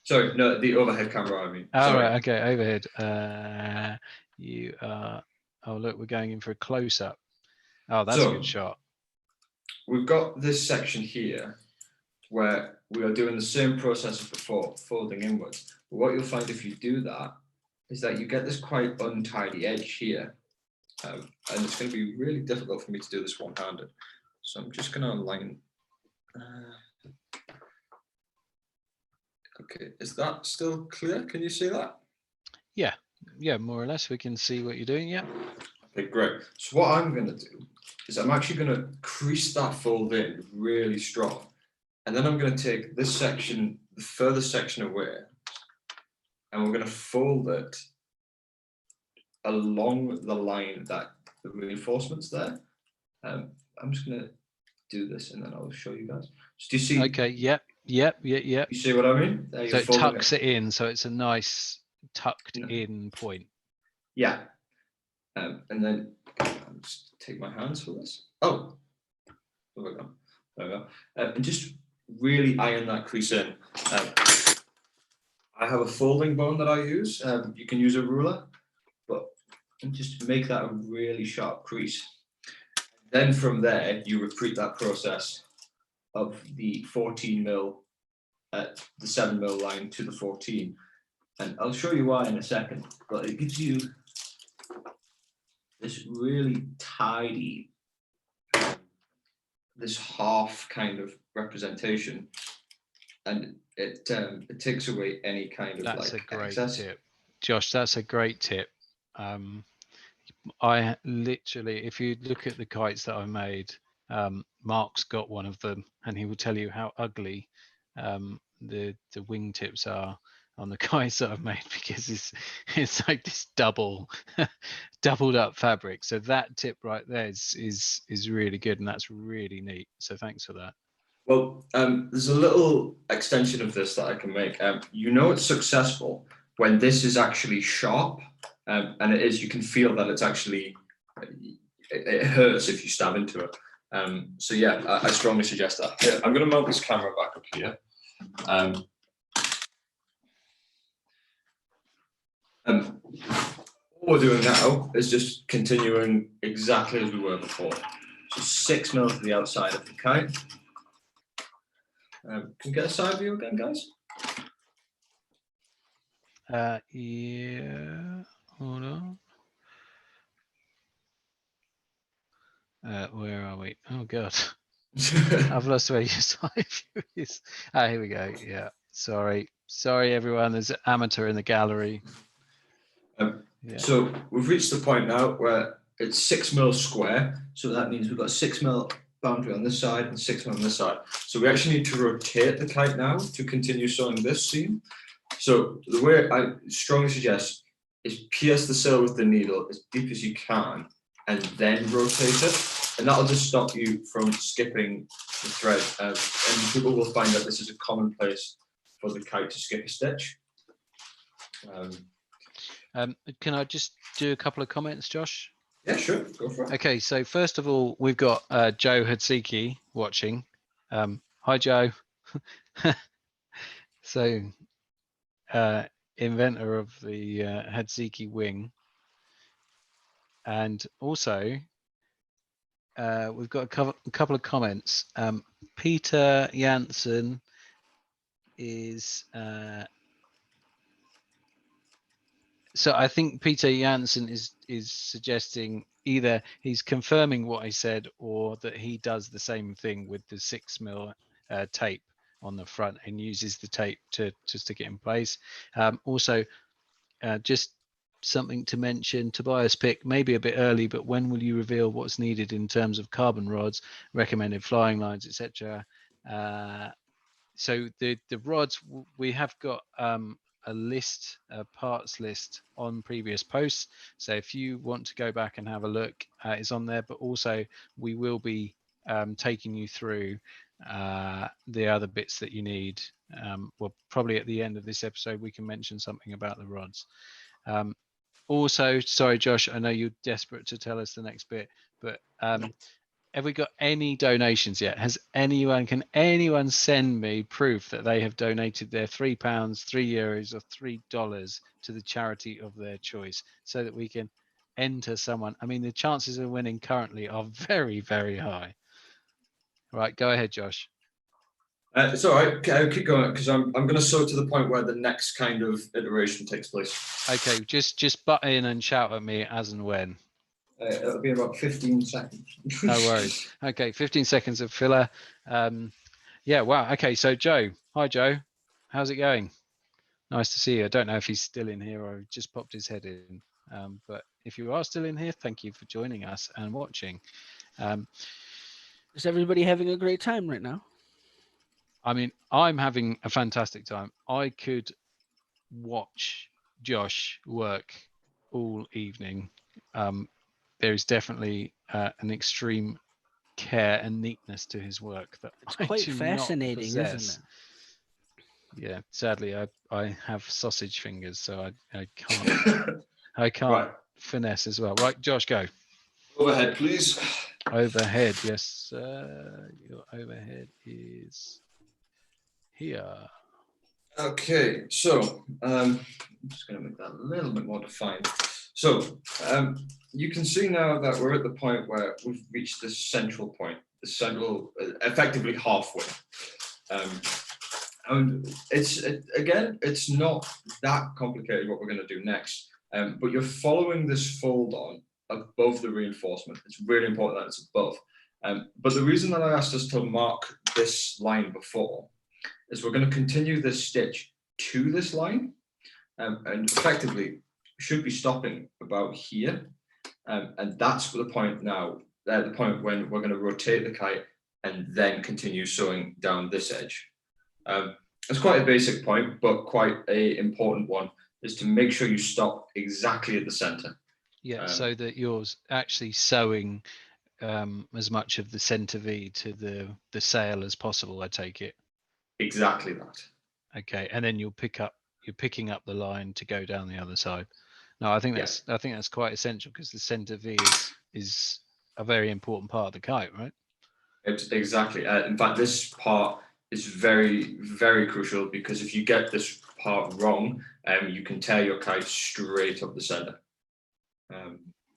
Sorry, no, the overhead camera, I mean. All Sorry. right, okay, overhead. You are, oh look, we're going in for a close-up. Oh, that's a good shot. We've got this section here where we are doing the same process as before, folding inwards. But what you'll find if you do that is that you get this quite untidy edge here. And it's going to be really difficult for me to do this one-handed. So I'm just going to align. Okay, is that still clear? Can you see that? Yeah, more or less. We can see what you're doing, yeah. Okay, great. So what I'm going to do is I'm actually going to crease that fold in really strong. And then I'm going to take this section, the furthest section away, and we're going to fold it along the line that the reinforcements there. I'm just going to do this and then I'll show you guys. So do you see? Okay, yep. You see what I mean? There, so it tucks it in, so it's a nice tucked in point. Yeah. And then I'll just take my hands for this. Oh, there we go. There we go. And just really iron that crease in. I have a folding bone that I use. You can use a ruler, but just make that a really sharp crease. Then from there, you repeat that process of the 14 mil at the 7 mil line to the 14. And I'll show you why in a second, but it gives you this really tidy, this half kind of representation, and it takes away any kind of that's like a great excess. tip, Josh. That's a great tip. I literally, if you look at the kites that I made, Mark's got one of them, and he will tell you how ugly the wingtips are. on the guys that I've made because it's like this doubled up fabric. So that tip right there is really good, and that's really neat. So thanks for that. Well, there's a little extension of this that I can make. You know it's successful when this is actually sharp, and it is. You can feel that it's actually it hurts if you stab into it. So yeah, I strongly suggest that. Here, I'm going to mount this camera back up here. What we're doing now is just continuing exactly as we were before. So 6 mil to the outside of the kite. Can you get a side view again, guys? Yeah, hold on. Where are we? Oh God, I've lost where your side view is. Ah, here we go. Yeah, sorry everyone. There's an amateur in the gallery. Yeah. So we've reached the point now where it's 6 mil square. So that means we've got 6 mil boundary on this side and 6 mil on this side. So we actually need to rotate the kite now to continue sewing this seam. So the way I strongly suggest is pierce the sail with the needle as deep as you can and then rotate it. And that'll just stop you from skipping the thread. And people will find that this is a common place for the kite to skip a stitch. Can I just do a couple of comments, Josh? Yeah, sure. Go for it. Okay, so first of all, we've got Joe Hadsiki watching. Hi, Joe. So, inventor of the Hadsiki wing. And also, we've got a couple of comments. Peter Janssen is... So I think Peter Janssen is suggesting either he's confirming what I said or that he does the same thing with the 6 mil tape on the front and uses the tape to stick it in place. Also, just something to mention, Tobias Pick, maybe a bit early, but when will you reveal what's needed in terms of carbon rods, recommended flying lines, etc.? So the rods, we have got a list, a parts list on previous posts. So if you want to go back and have a look, it's on there. But also we will be taking you through the other bits that you need. Well, probably at the end of this episode, we can mention something about the rods. Also, sorry, Josh, I know you're desperate to tell us the next bit, but have we got any donations yet? Can anyone send me proof that they have donated their £3, €3 or $3 to the charity of their choice so that we can enter someone? I mean, the chances of winning currently are very, very high. Right, go ahead, Josh. It's all right. I'll keep going because I'm going to sew to the point where the next kind of iteration takes place. Okay, just butt in and shout at me as and when. It'll be about 15 seconds. No worries. Okay, 15 seconds of filler. Yeah, wow. Okay, so Joe. Hi, Joe. How's it going? Nice to see you. I don't know if he's still in here or just popped his head in. But if you are still in here, thank you for joining us and watching. Is everybody having a great time right now? I mean, I'm having a fantastic time. I could watch Josh work all evening. There is definitely an extreme care and neatness to his work that It's I quite do fascinating, not isn't possess. it? Yeah, sadly, I have sausage fingers, so I can't Right. finesse as well. Right, Josh, go. Overhead, please. Overhead, yes. Your overhead is here. Okay, so I'm just going to make that a little bit more defined. So you can see now that we're at the point where we've reached the central point, the central, effectively halfway. And it's not that complicated what we're going to do next, but you're following this fold on above the reinforcement. It's really important that it's above. But the reason that I asked us to mark this line before is we're going to continue this stitch to this line, and effectively should be stopping about here. And that's the point now, the point when we're going to rotate the kite and then continue sewing down this edge. it's quite a basic point, but quite a important one, is to make sure you stop exactly at the center. Yeah, so that you're actually sewing as much of the center V to the sail as possible, I take it. Exactly that. Okay, and then you're picking up the line to go down the other side. No, I think that's quite essential, because the center V is a very important part of the kite, right? Exactly. In fact, this part is very, very crucial, because if you get this part wrong, you can tear your kite straight up the center.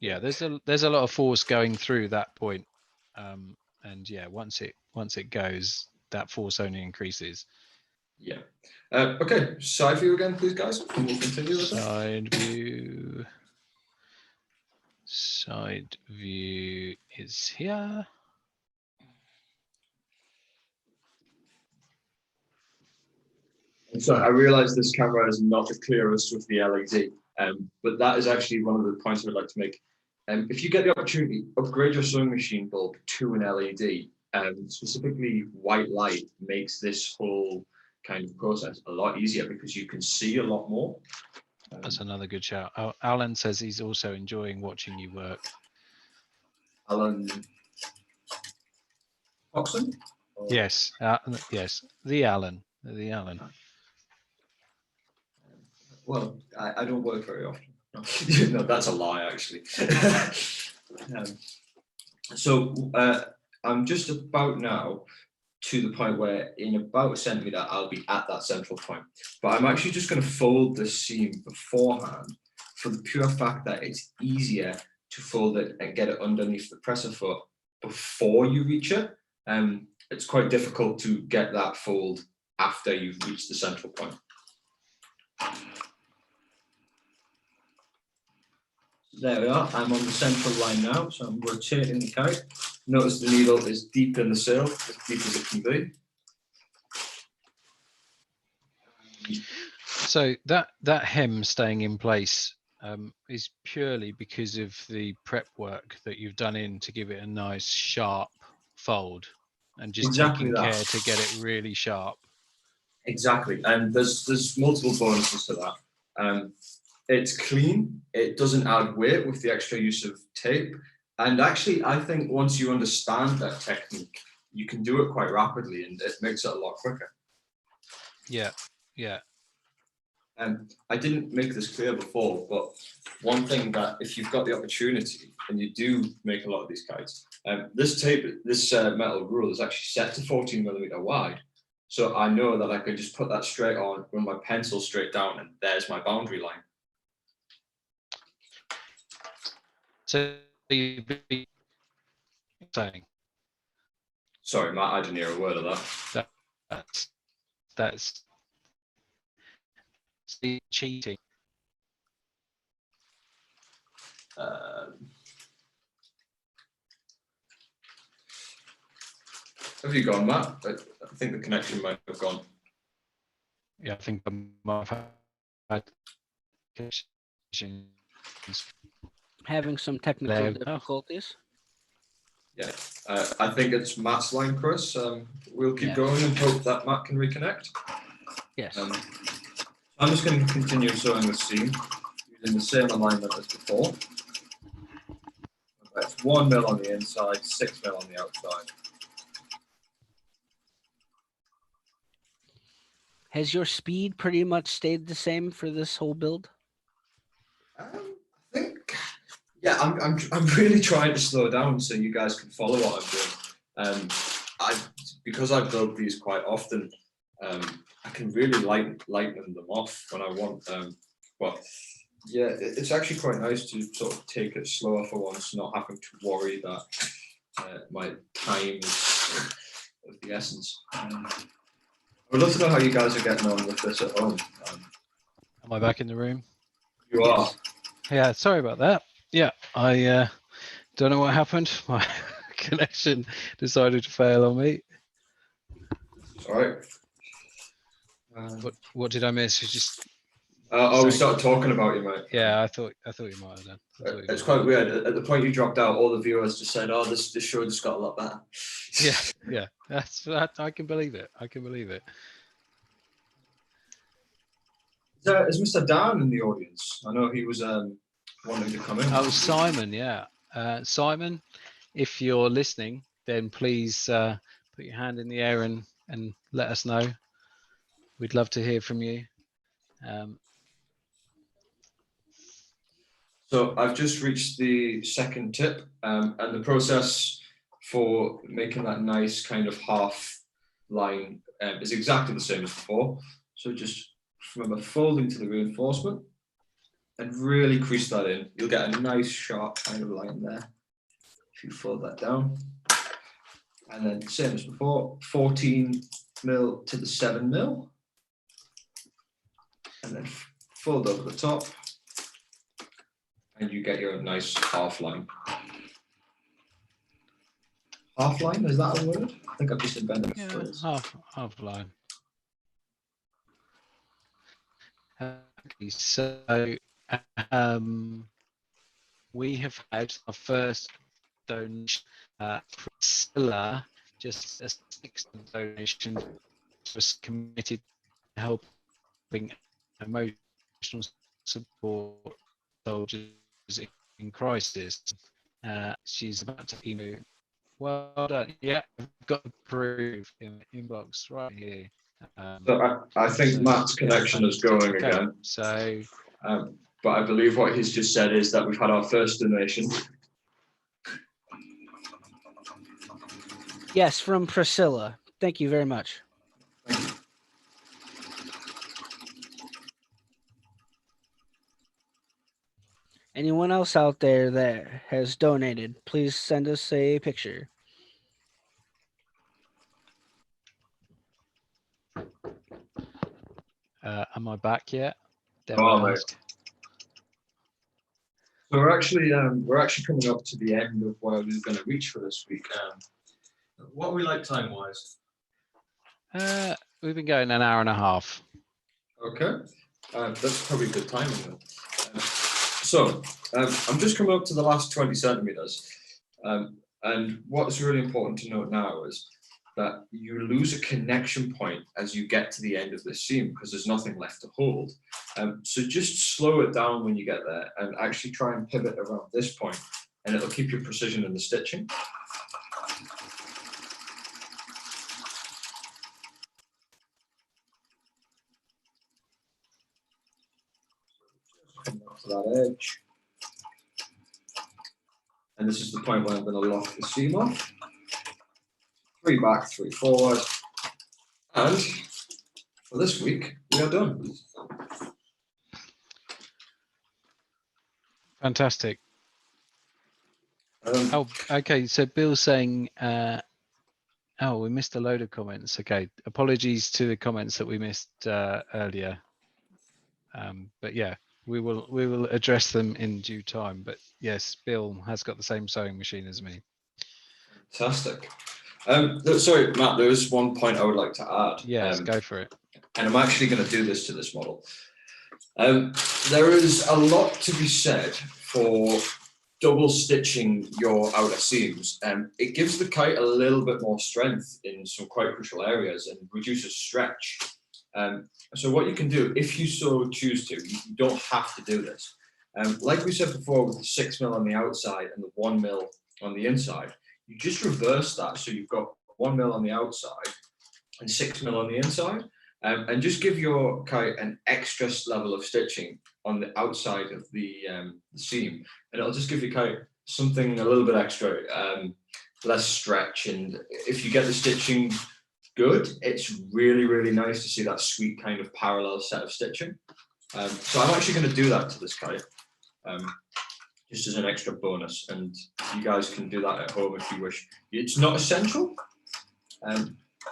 Yeah, there's a lot of force going through that point, and yeah, once it goes, that force only increases. Yeah. Okay, side view again, please, guys, and we'll continue with that. Side view is here. So I realize this camera is not the clearest with the LED, but that is actually one of the points I would like to make. If you get the opportunity, upgrade your sewing machine bulb to an LED. Specifically, white light makes this whole kind of process a lot easier, because you can see a lot more. That's another good shout. Alan says he's also enjoying watching you work. Alan Oxon? Yes, yes, the Alan. Well, I don't work very often. No, that's a lie, actually. So I'm just about now to the point where in about a centimeter, I'll be at that central point. But I'm actually just going to fold the seam beforehand, for the pure fact that it's easier to fold it and get it underneath the presser foot before you reach it. It's quite difficult to get that fold after you've reached the central point. There we are. I'm on the central line now, so I'm rotating the kite. Notice the needle is deep in the sail, as deep as it can be. So that hem staying in place is purely because of the prep work that you've done in to give it a nice sharp fold, and just taking care to get it really sharp. Exactly, and there's multiple bonuses to that. It's clean. It doesn't add weight with the extra use of tape. And actually, I think once you understand that technique, you can do it quite rapidly, and it makes it a lot quicker. Yeah, yeah. I didn't make this clear before, but one thing that if you've got the opportunity and you do make a lot of these kites, this tape, this metal rule is actually set to 14mm wide. So I know that I could just put that straight on, run my pencil straight down, and there's my boundary line. So you'd be saying, sorry, Matt, I didn't hear a word of that. That's cheating. Have you gone, Matt? I think the connection might have gone. Yeah, I think I might have had Having some technical difficulties. Yeah, I think it's Matt's line, Chris. We'll keep going and hope that Matt can reconnect. Yes. I'm just going to continue sewing the seam using the same alignment as before. It's 1mm on the inside, 6mm on the outside. Has your speed pretty much stayed the same for this whole build? I think, yeah, I'm really trying to slow down so you guys can follow what I'm doing. Because I build these quite often, I can really lighten them off when I want. Well, yeah, it's actually quite nice to sort of take it slower for once, not having to worry that my time is of the essence. I would love to know how you guys are getting on with this at home. Am I back in the room? You are. Yeah, sorry about that. Yeah, I don't know what happened. My connection decided to fail on me. All right. What did I miss? You just we started talking about you, mate. Yeah, I thought you might have done. It's quite weird. At the point you dropped out, all the viewers just said, "Oh, this show just got a lot better." Yeah, that's I can believe it. I can believe it. Is Mr. Dan in the audience? I know he was wanting to come in. Oh, Simon, yeah. Simon, if you're listening, then please put your hand in the air and let us know. We'd love to hear from you. So I've just reached the second tip, and the process for making that nice kind of half line is exactly the same as before. So just remember folding to the reinforcement and really crease that in. You'll get a nice sharp kind of line there. If you fold that down, and then same as before, 14 mil to the 7 mil, and then fold over the top, and you get your nice half line. Half line, is that a word? I think I've just invented a phrase. Half line. Okay, so we have had our first donation. Priscilla, just a 6th donation, was committed to helping emotional support soldiers in crisis. She's about to email. Well done. Yeah, I've got approved in the inbox right here. So I think so Matt's connection is going okay, again. So, But I believe what he's just said is that we've had our first donation. Yes, from Priscilla. Thank you very much. Anyone else out there that has donated, please send us a picture. am I back yet? Dare Oh, I mate. ask? So we're actually coming up to the end of where we're going to reach for this week. What are we like time wise? We've been going an hour and a half. Okay, that's probably good timing then. So I'm just coming up to the last 20 centimeters, and what's really important to note now is that you lose a connection point as you get to the end of the seam because there's nothing left to hold. So just slow it down when you get there and actually try and pivot around this point, and it'll keep your precision in the stitching. Coming up to that edge. And this is the point where I'm going to lock the seam off. 3 back, 3 forward. And for this week, we are done. Fantastic. Oh, okay. So Bill's saying, oh, we missed a load of comments. Okay, apologies to the comments that we missed earlier. But yeah, we will address them in due time. But yes, Bill has got the same sewing machine as me. Fantastic. Sorry, Matt, there is one point I would like to add. Yes, go for it. And I'm actually going to do this to this model. There is a lot to be said for double stitching your outer seams. It gives the kite a little bit more strength in some quite crucial areas and reduces stretch. So what you can do, if you so choose to, you don't have to do this. Like we said before, with the 6 mil on the outside and the 1 mil on the inside, you just reverse that. So you've got 1 mil on the outside and 6 mil on the inside. And just give your kite an extra level of stitching on the outside of the seam, and it'll just give your kite something a little bit extra, less stretch. And if you get the stitching good, it's really, really nice to see that sweet kind of parallel set of stitching. So I'm actually going to do that to this kite, just as an extra bonus, and you guys can do that at home if you wish. It's not essential,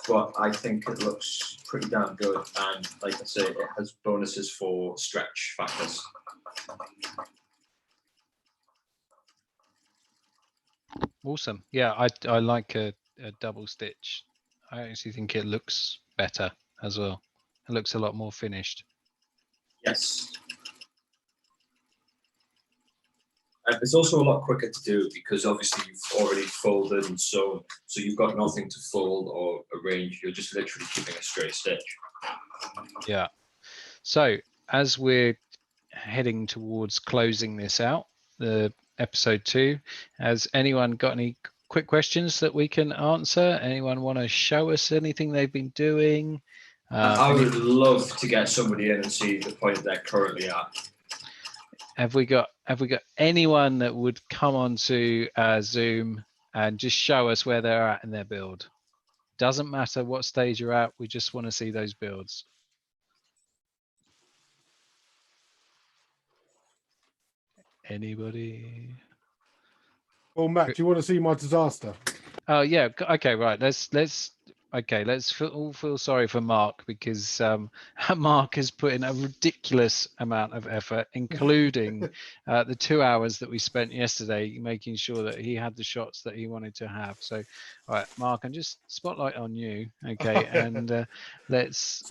but I think it looks pretty damn good, and like I say, it has bonuses for stretch factors. Awesome. Yeah, I like a double stitch. I actually think it looks better as well. It looks a lot more finished. Yes. It's also a lot quicker to do because obviously you've already folded and sewn, so you've got nothing to fold or arrange. You're just literally keeping a straight stitch. Yeah. So as we're heading towards closing this out, the episode 2, has anyone got any quick questions that we can answer? Anyone want to show us anything they've been doing? I would love to get somebody in and see the point they're currently at. Have we got anyone that would come onto Zoom and just show us where they're at in their build? Doesn't matter what stage you're at, we just want to see those builds. Anybody? Well, Matt, do you want to see my disaster? Oh yeah, okay, right. Let's all feel sorry for Mark, because Mark has put in a ridiculous amount of effort, including the 2 hours that we spent yesterday making sure that he had the shots that he wanted to have. So, all right, Mark, I'm just spotlight on you, okay, and let's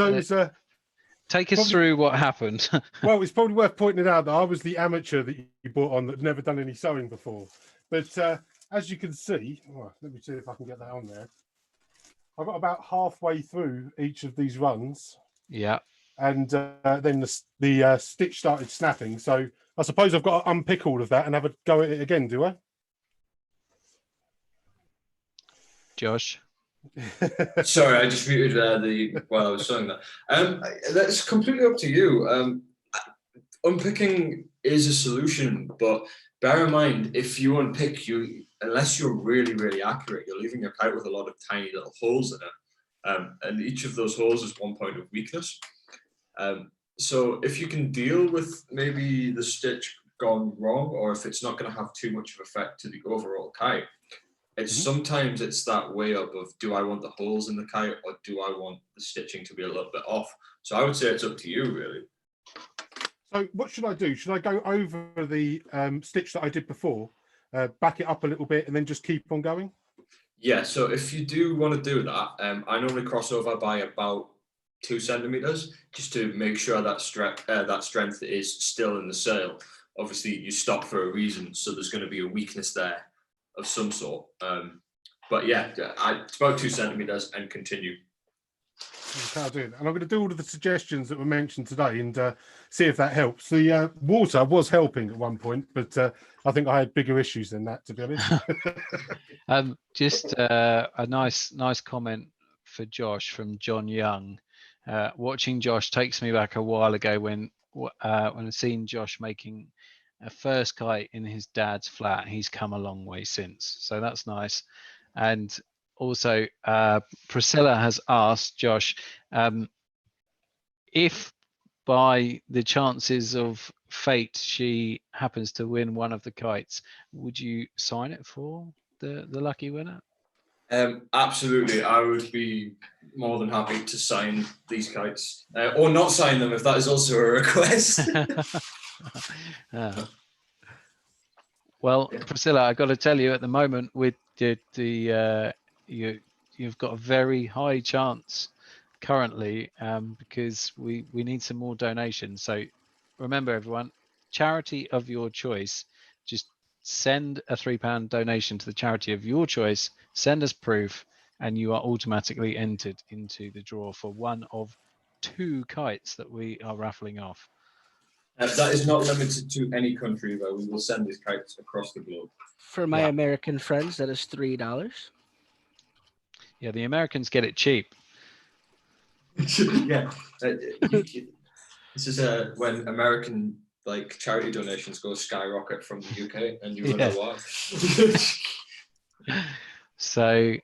take us through what happened. Well, it's probably worth pointing out that I was the amateur that you brought on that never done any sewing before. But as you can see, let me see if I can get that on there. I got about halfway through each of these runs. Yeah. And then the stitch started snapping. So I suppose I've got to unpick all of that and have a go at it again, do I? Josh? Sorry, I just muted while I was saying that. That's completely up to you. Unpicking is a solution, but bear in mind, if you unpick, unless you're really, really accurate, you're leaving your kite with a lot of tiny little holes in it. And each of those holes is one point of weakness. So if you can deal with maybe the stitch gone wrong, or if it's not going to have too much of effect to the overall kite, sometimes it's that way up of, do I want the holes in the kite, or do I want the stitching to be a little bit off? So I would say it's up to you, really. So what should I do? Should I go over the stitch that I did before, back it up a little bit, and then just keep on going? Yeah, so if you do want to do that, I normally cross over by about 2 centimeters, just to make sure that strength is still in the sail. Obviously, you stop for a reason, so there's going to be a weakness there of some sort. But yeah, it's about 2 centimeters and continue. Okay, I'll do it. And I'm going to do all of the suggestions that were mentioned today and see if that helps. The water was helping at one point, but I think I had bigger issues than that, to be honest. Just a nice comment for Josh from John Young. Watching Josh takes me back a while ago when I've seen Josh making a first kite in his dad's flat. He's come a long way since, so that's nice. And also, Priscilla has asked Josh, if by the chances of fate she happens to win one of the kites, would you sign it for the lucky winner? Absolutely, I would be more than happy to sign these kites, or not sign them if that is also a request. Well, Priscilla, I got to tell you, at the moment with you've got a very high chance currently, because we need some more donations. So remember, everyone, charity of your choice. Just send a £3 donation to the charity of your choice, send us proof, and you are automatically entered into the draw for one of 2 kites that we are raffling off. That is not limited to any country, though. We will send these kites across the globe. For my American friends, that is $3. Yeah, the Americans get it cheap. Yeah, this is when American charity donations go skyrocket from the UK, and you wonder why. So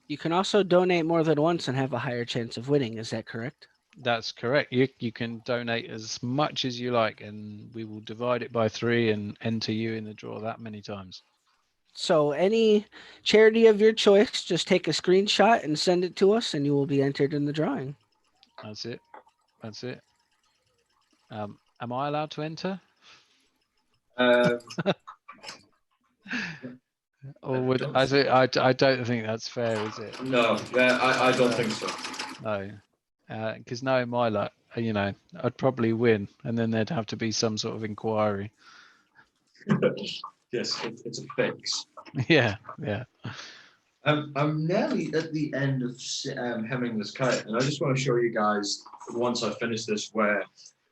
you can also donate more than once and have a higher chance of winning. Is that correct? That's correct. You can donate as much as you like, and we will divide it by 3 and enter you in the draw that many times. So any charity of your choice, just take a screenshot and send it to us, and you will be entered in the drawing. That's it. That's it. Am I allowed to enter? Or would I don't think that's fair, is it? No, I don't think so. No, because knowing my luck, I'd probably win, and then there'd have to be some sort of inquiry. Yes, it's a fix. Yeah. I'm nearly at the end of hemming this kite, and I just want to show you guys, once I finish this, where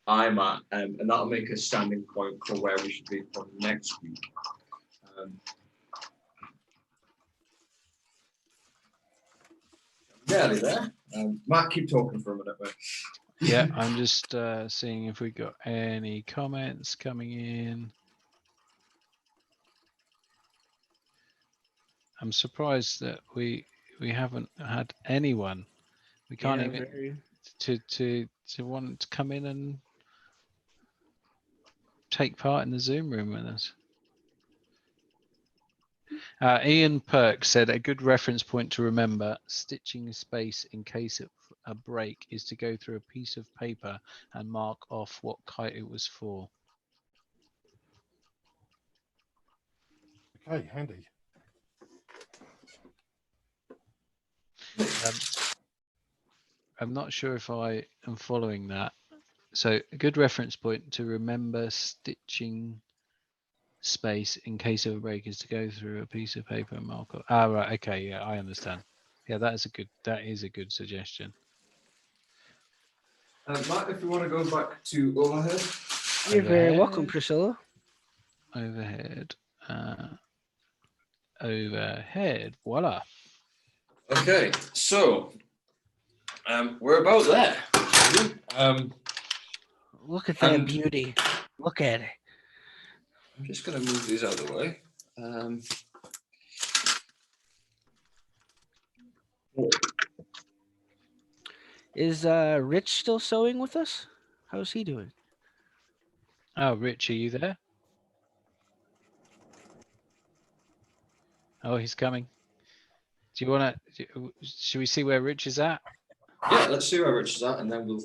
I'm at, and that'll make a standing point for where we should be for next week. Nearly there. Matt, keep talking for a minute, mate. Yeah, I'm just seeing if we got any comments coming in. I'm surprised that we haven't had anyone. We can't Yeah, even very- to want to come in and take part in the Zoom room with us. Ian Perk said a good reference point to remember stitching space in case of a break is to go through a piece of paper and mark off what kite it was for. Okay, handy. I'm not sure if I am following that. So a good reference point to remember stitching space in case of a break is to go through a piece of paper and mark off. Ah, right. Okay. Yeah, I understand. Yeah, that is a good suggestion. Matt, if you want to go back to overhead. You're very welcome, Overhead. Priscilla. Overhead. Overhead. Voila. Okay, so we're about there. Look at that And- beauty. Look at it. I'm just going to move these out of the way. Is Rich still sewing with us? How's he doing? Oh, Rich, are you there? Oh, he's coming. Do you want to? Should we see where Rich is at? Yeah, let's see where Rich is at, and then we'll.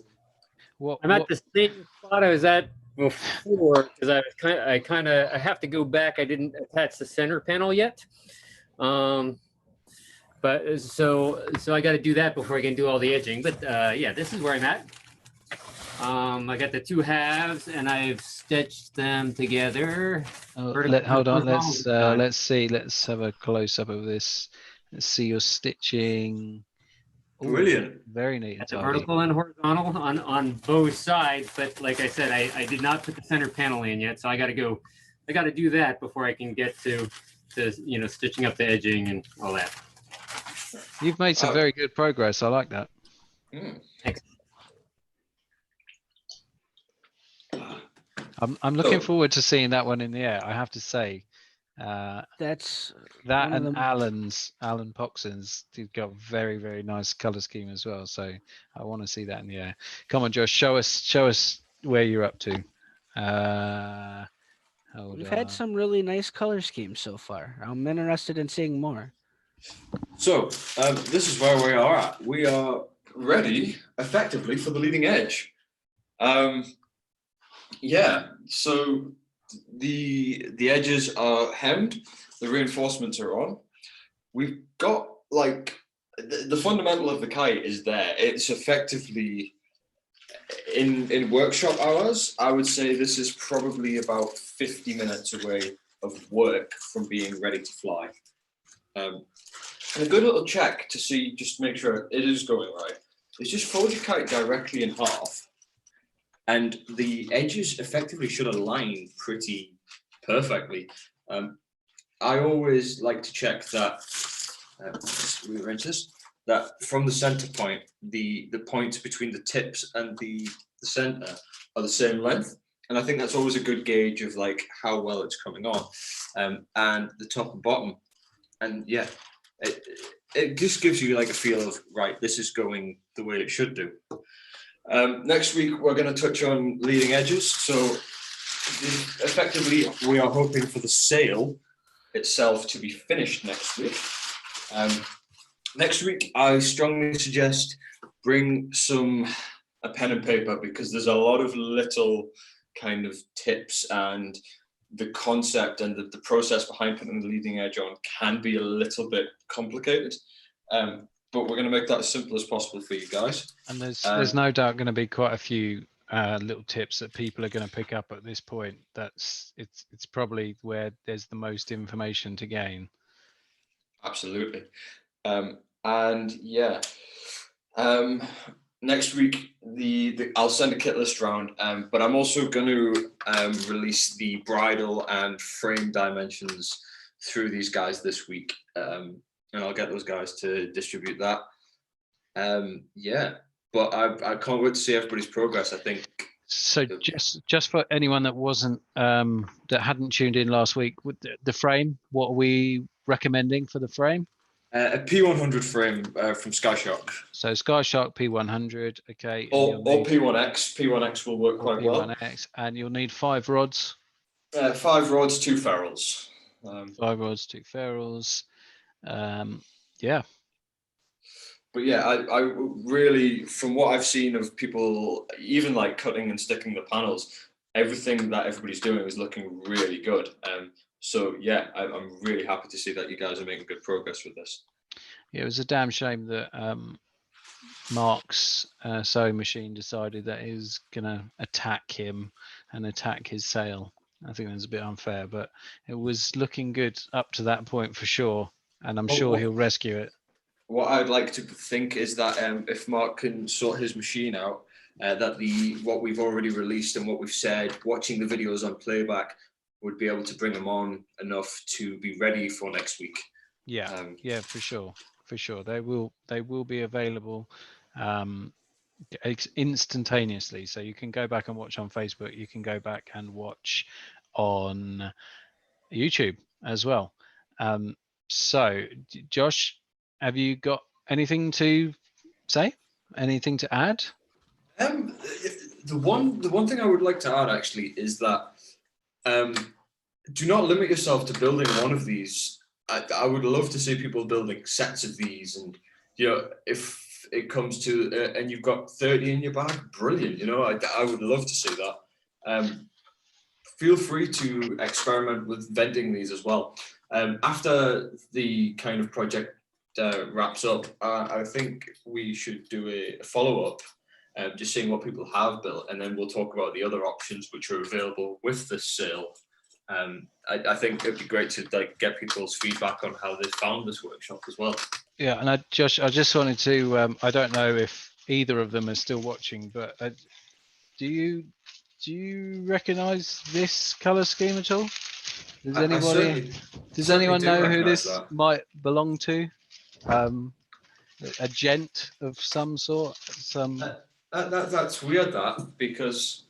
What? I'm at the same spot I was at before because I have to go back. I didn't attach the center panel yet. But so I got to do that before I can do all the edging. But yeah, this is where I'm at. I got the two halves and I've stitched them together. Hold on. vertical design. Let's see. Let's have a close up of this. Let's see your stitching. Ooh, Brilliant. Very neat. At and the tidy. vertical and horizontal on both sides, but like I said, I did not put the center panel in yet, so I got to do that before I can get to stitching up the edging and all that. You've made some very good progress. I like that. Thanks. I'm looking So- forward to seeing that one in the air. I have to say, That's that one of and them- Alan Poxon's got very, very nice color scheme as well. So I want to see that in the air. Come on, Josh, show us where you're up to. Hold we've on. had some really nice color schemes so far. I'm interested in seeing more. So this is where we are at. We are ready, effectively, for the leading edge. Yeah. So the edges are hemmed. The reinforcements are on. We've got like the fundamental of the kite is there. It's effectively in workshop hours. I would say this is probably about 50 minutes away of work from being ready to fly. And a good little check to see, just make sure it is going right, is just fold your kite directly in half. And the edges effectively should align pretty perfectly. I always like to check that, let's rearrange this, that from the center point, the points between the tips and the center are the same length. And I think that's always a good gauge of like how well it's coming on. And the top and bottom. And yeah, it just gives you like a feel of, right, this is going the way it should do. Next week, we're going to touch on leading edges. So effectively, we are hoping for the sail itself to be finished next week. Next week, I strongly suggest bring a pen and paper because there's a lot of little kind of tips, and the concept and the process behind putting the leading edge on can be a little bit complicated. But we're going to make that as simple as possible for you guys. And there's no doubt going to be quite a few little tips that people are going to pick up at this point. It's probably where there's the most information to gain. Absolutely. And yeah, next week, I'll send a kit list round, but I'm also going to release the bridle and frame dimensions through these guys this week, and I'll get those guys to distribute that. Yeah, but I can't wait to see everybody's progress. I think. So just for anyone that wasn't that hadn't tuned in last week, with the frame, what are we recommending for the frame? A P100 frame from SkyShark. So SkyShark P100, okay. Or P1X. P1X will work quite well. P1X, and you'll need 5 rods. 5 rods, 2 ferrules. 5 rods, 2 ferrules. Yeah. But yeah, I really, from what I've seen of people, even like cutting and sticking the panels, everything that everybody's doing is looking really good. So yeah, I'm really happy to see that you guys are making good progress with this. Yeah, it was a damn shame that Mark's sewing machine decided that he was going to attack him and attack his sale. I think that was a bit unfair, but it was looking good up to that point for sure. And I'm sure he'll rescue it. What I'd like to think is that if Mark can sort his machine out, that what we've already released and what we've said, watching the videos on playback, would be able to bring them on enough to be ready for next week. Yeah, yeah, for sure. They will be available instantaneously. So you can go back and watch on Facebook. You can go back and watch on YouTube as well. So Josh, have you got anything to say? Anything to add? The one thing I would like to add actually is that do not limit yourself to building one of these. I would love to see people building sets of these, and if it comes to and you've got 30 in your bag, brilliant. I would love to see that. Feel free to experiment with vending these as well. After the kind of project wraps up, I think we should do a follow-up, just seeing what people have built, and then we'll talk about the other options which are available with this sale. I think it'd be great to get people's feedback on how they found this workshop as well. Yeah, and Josh, I just wanted to, I don't know if either of them are still watching, but do you recognize this color scheme at all? Does anyone know who this might belong to? A gent of some sort? That's weird, because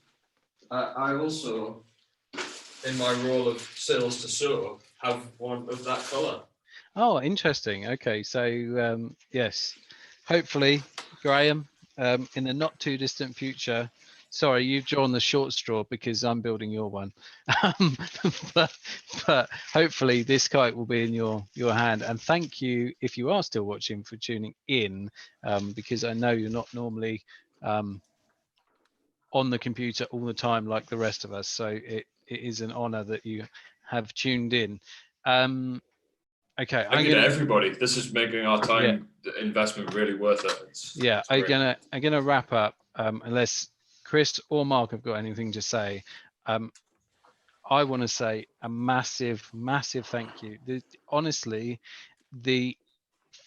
I also, in my role of sales to sew, have one of that color. Oh, interesting. Okay, so yes, hopefully, Graham, in the not too distant future. Sorry, you've drawn the short straw because I'm building your one, but hopefully this kite will be in your hand. And thank you, if you are still watching, for tuning in, because I know you're not normally on the computer all the time like the rest of us. So it is an honor that you have tuned in. Okay, Thank you to everybody. This is making our time investment really worth it. I'm gonna wrap up unless Chris or Mark have got anything to say. I want to say a massive thank you. Honestly, the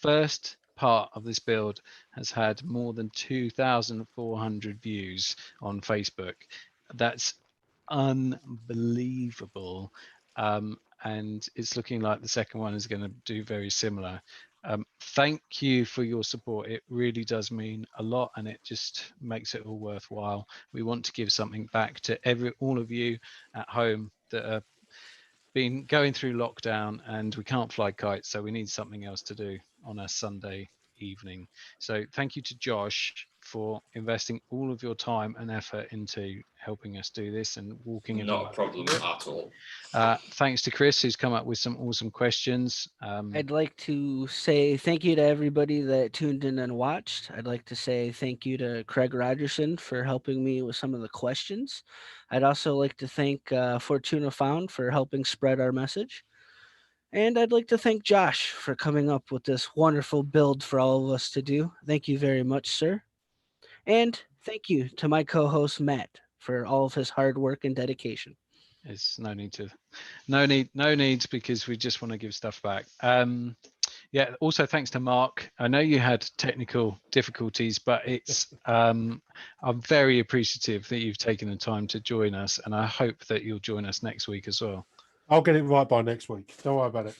first part of this build has had more than 2,400 views on Facebook. That's unbelievable. And it's looking like the second one is going to do very similar. Thank you for your support. It really does mean a lot, and it just makes it all worthwhile. We want to give something back to all of you at home that are been going through lockdown, and we can't fly kites, so we need something else to do on a Sunday evening. So thank you to Josh for investing all of your time and effort into helping us do this and walking in. Not a problem at all. Thanks to Chris, who's come up with some awesome questions. I'd like to say thank you to everybody that tuned in and watched. I'd like to say thank you to Craig Rogerson for helping me with some of the questions. I'd also like to thank Fortuna Found for helping spread our message. And I'd like to thank Josh for coming up with this wonderful build for all of us to do. Thank you very much, sir. And thank you to my co-host, Matt, for all of his hard work and dedication. It's no need because we just want to give stuff back. Yeah, also thanks to Mark. I know you had technical difficulties, but it's I'm very appreciative that you've taken the time to join us, and I hope that you'll join us next week as well. I'll get it right by next week. Don't worry about it.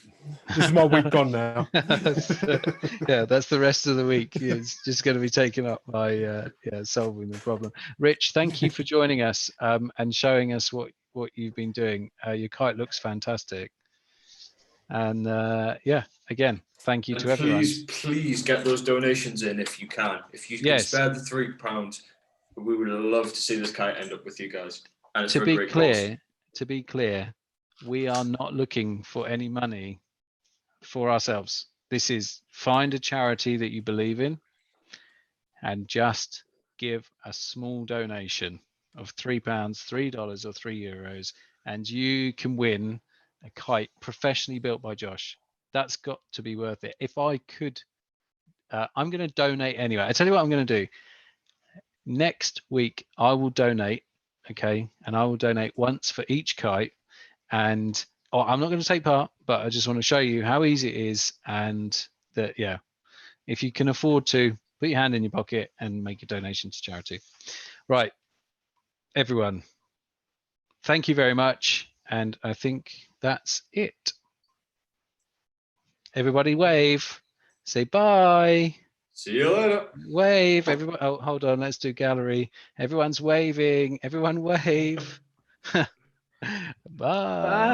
This is my week gone now. Yeah, that's the rest of the week. It's just going to be taken up by solving the problem. Rich, thank you for joining us and showing us what you've been doing. Your kite looks fantastic, and again, thank you And to everyone. please get those donations in if you can. If you can Yes. spare the £3, we would love to see this kite end up with you guys. And it's To for a be great clear, we are not looking for any money for ourselves. This is find a charity that you believe in and just give a small donation of £3, $3 or €3, and you can win a kite professionally built by Josh. That's got to be worth it. If I could, I'm going to donate anyway. I tell you what I'm going to do. Next week, I will donate, okay? And I will donate once for each kite. And I'm not going to take part, but I just want to show you how easy it is. And that, if you can afford to, put your hand in your pocket and make a donation to charity. Right, everyone, thank you very much. And I think that's it. Everybody wave, say bye. See you later. Wave, everyone. Oh, hold on, let's do gallery. Everyone's waving. Everyone wave. Bye. Bye.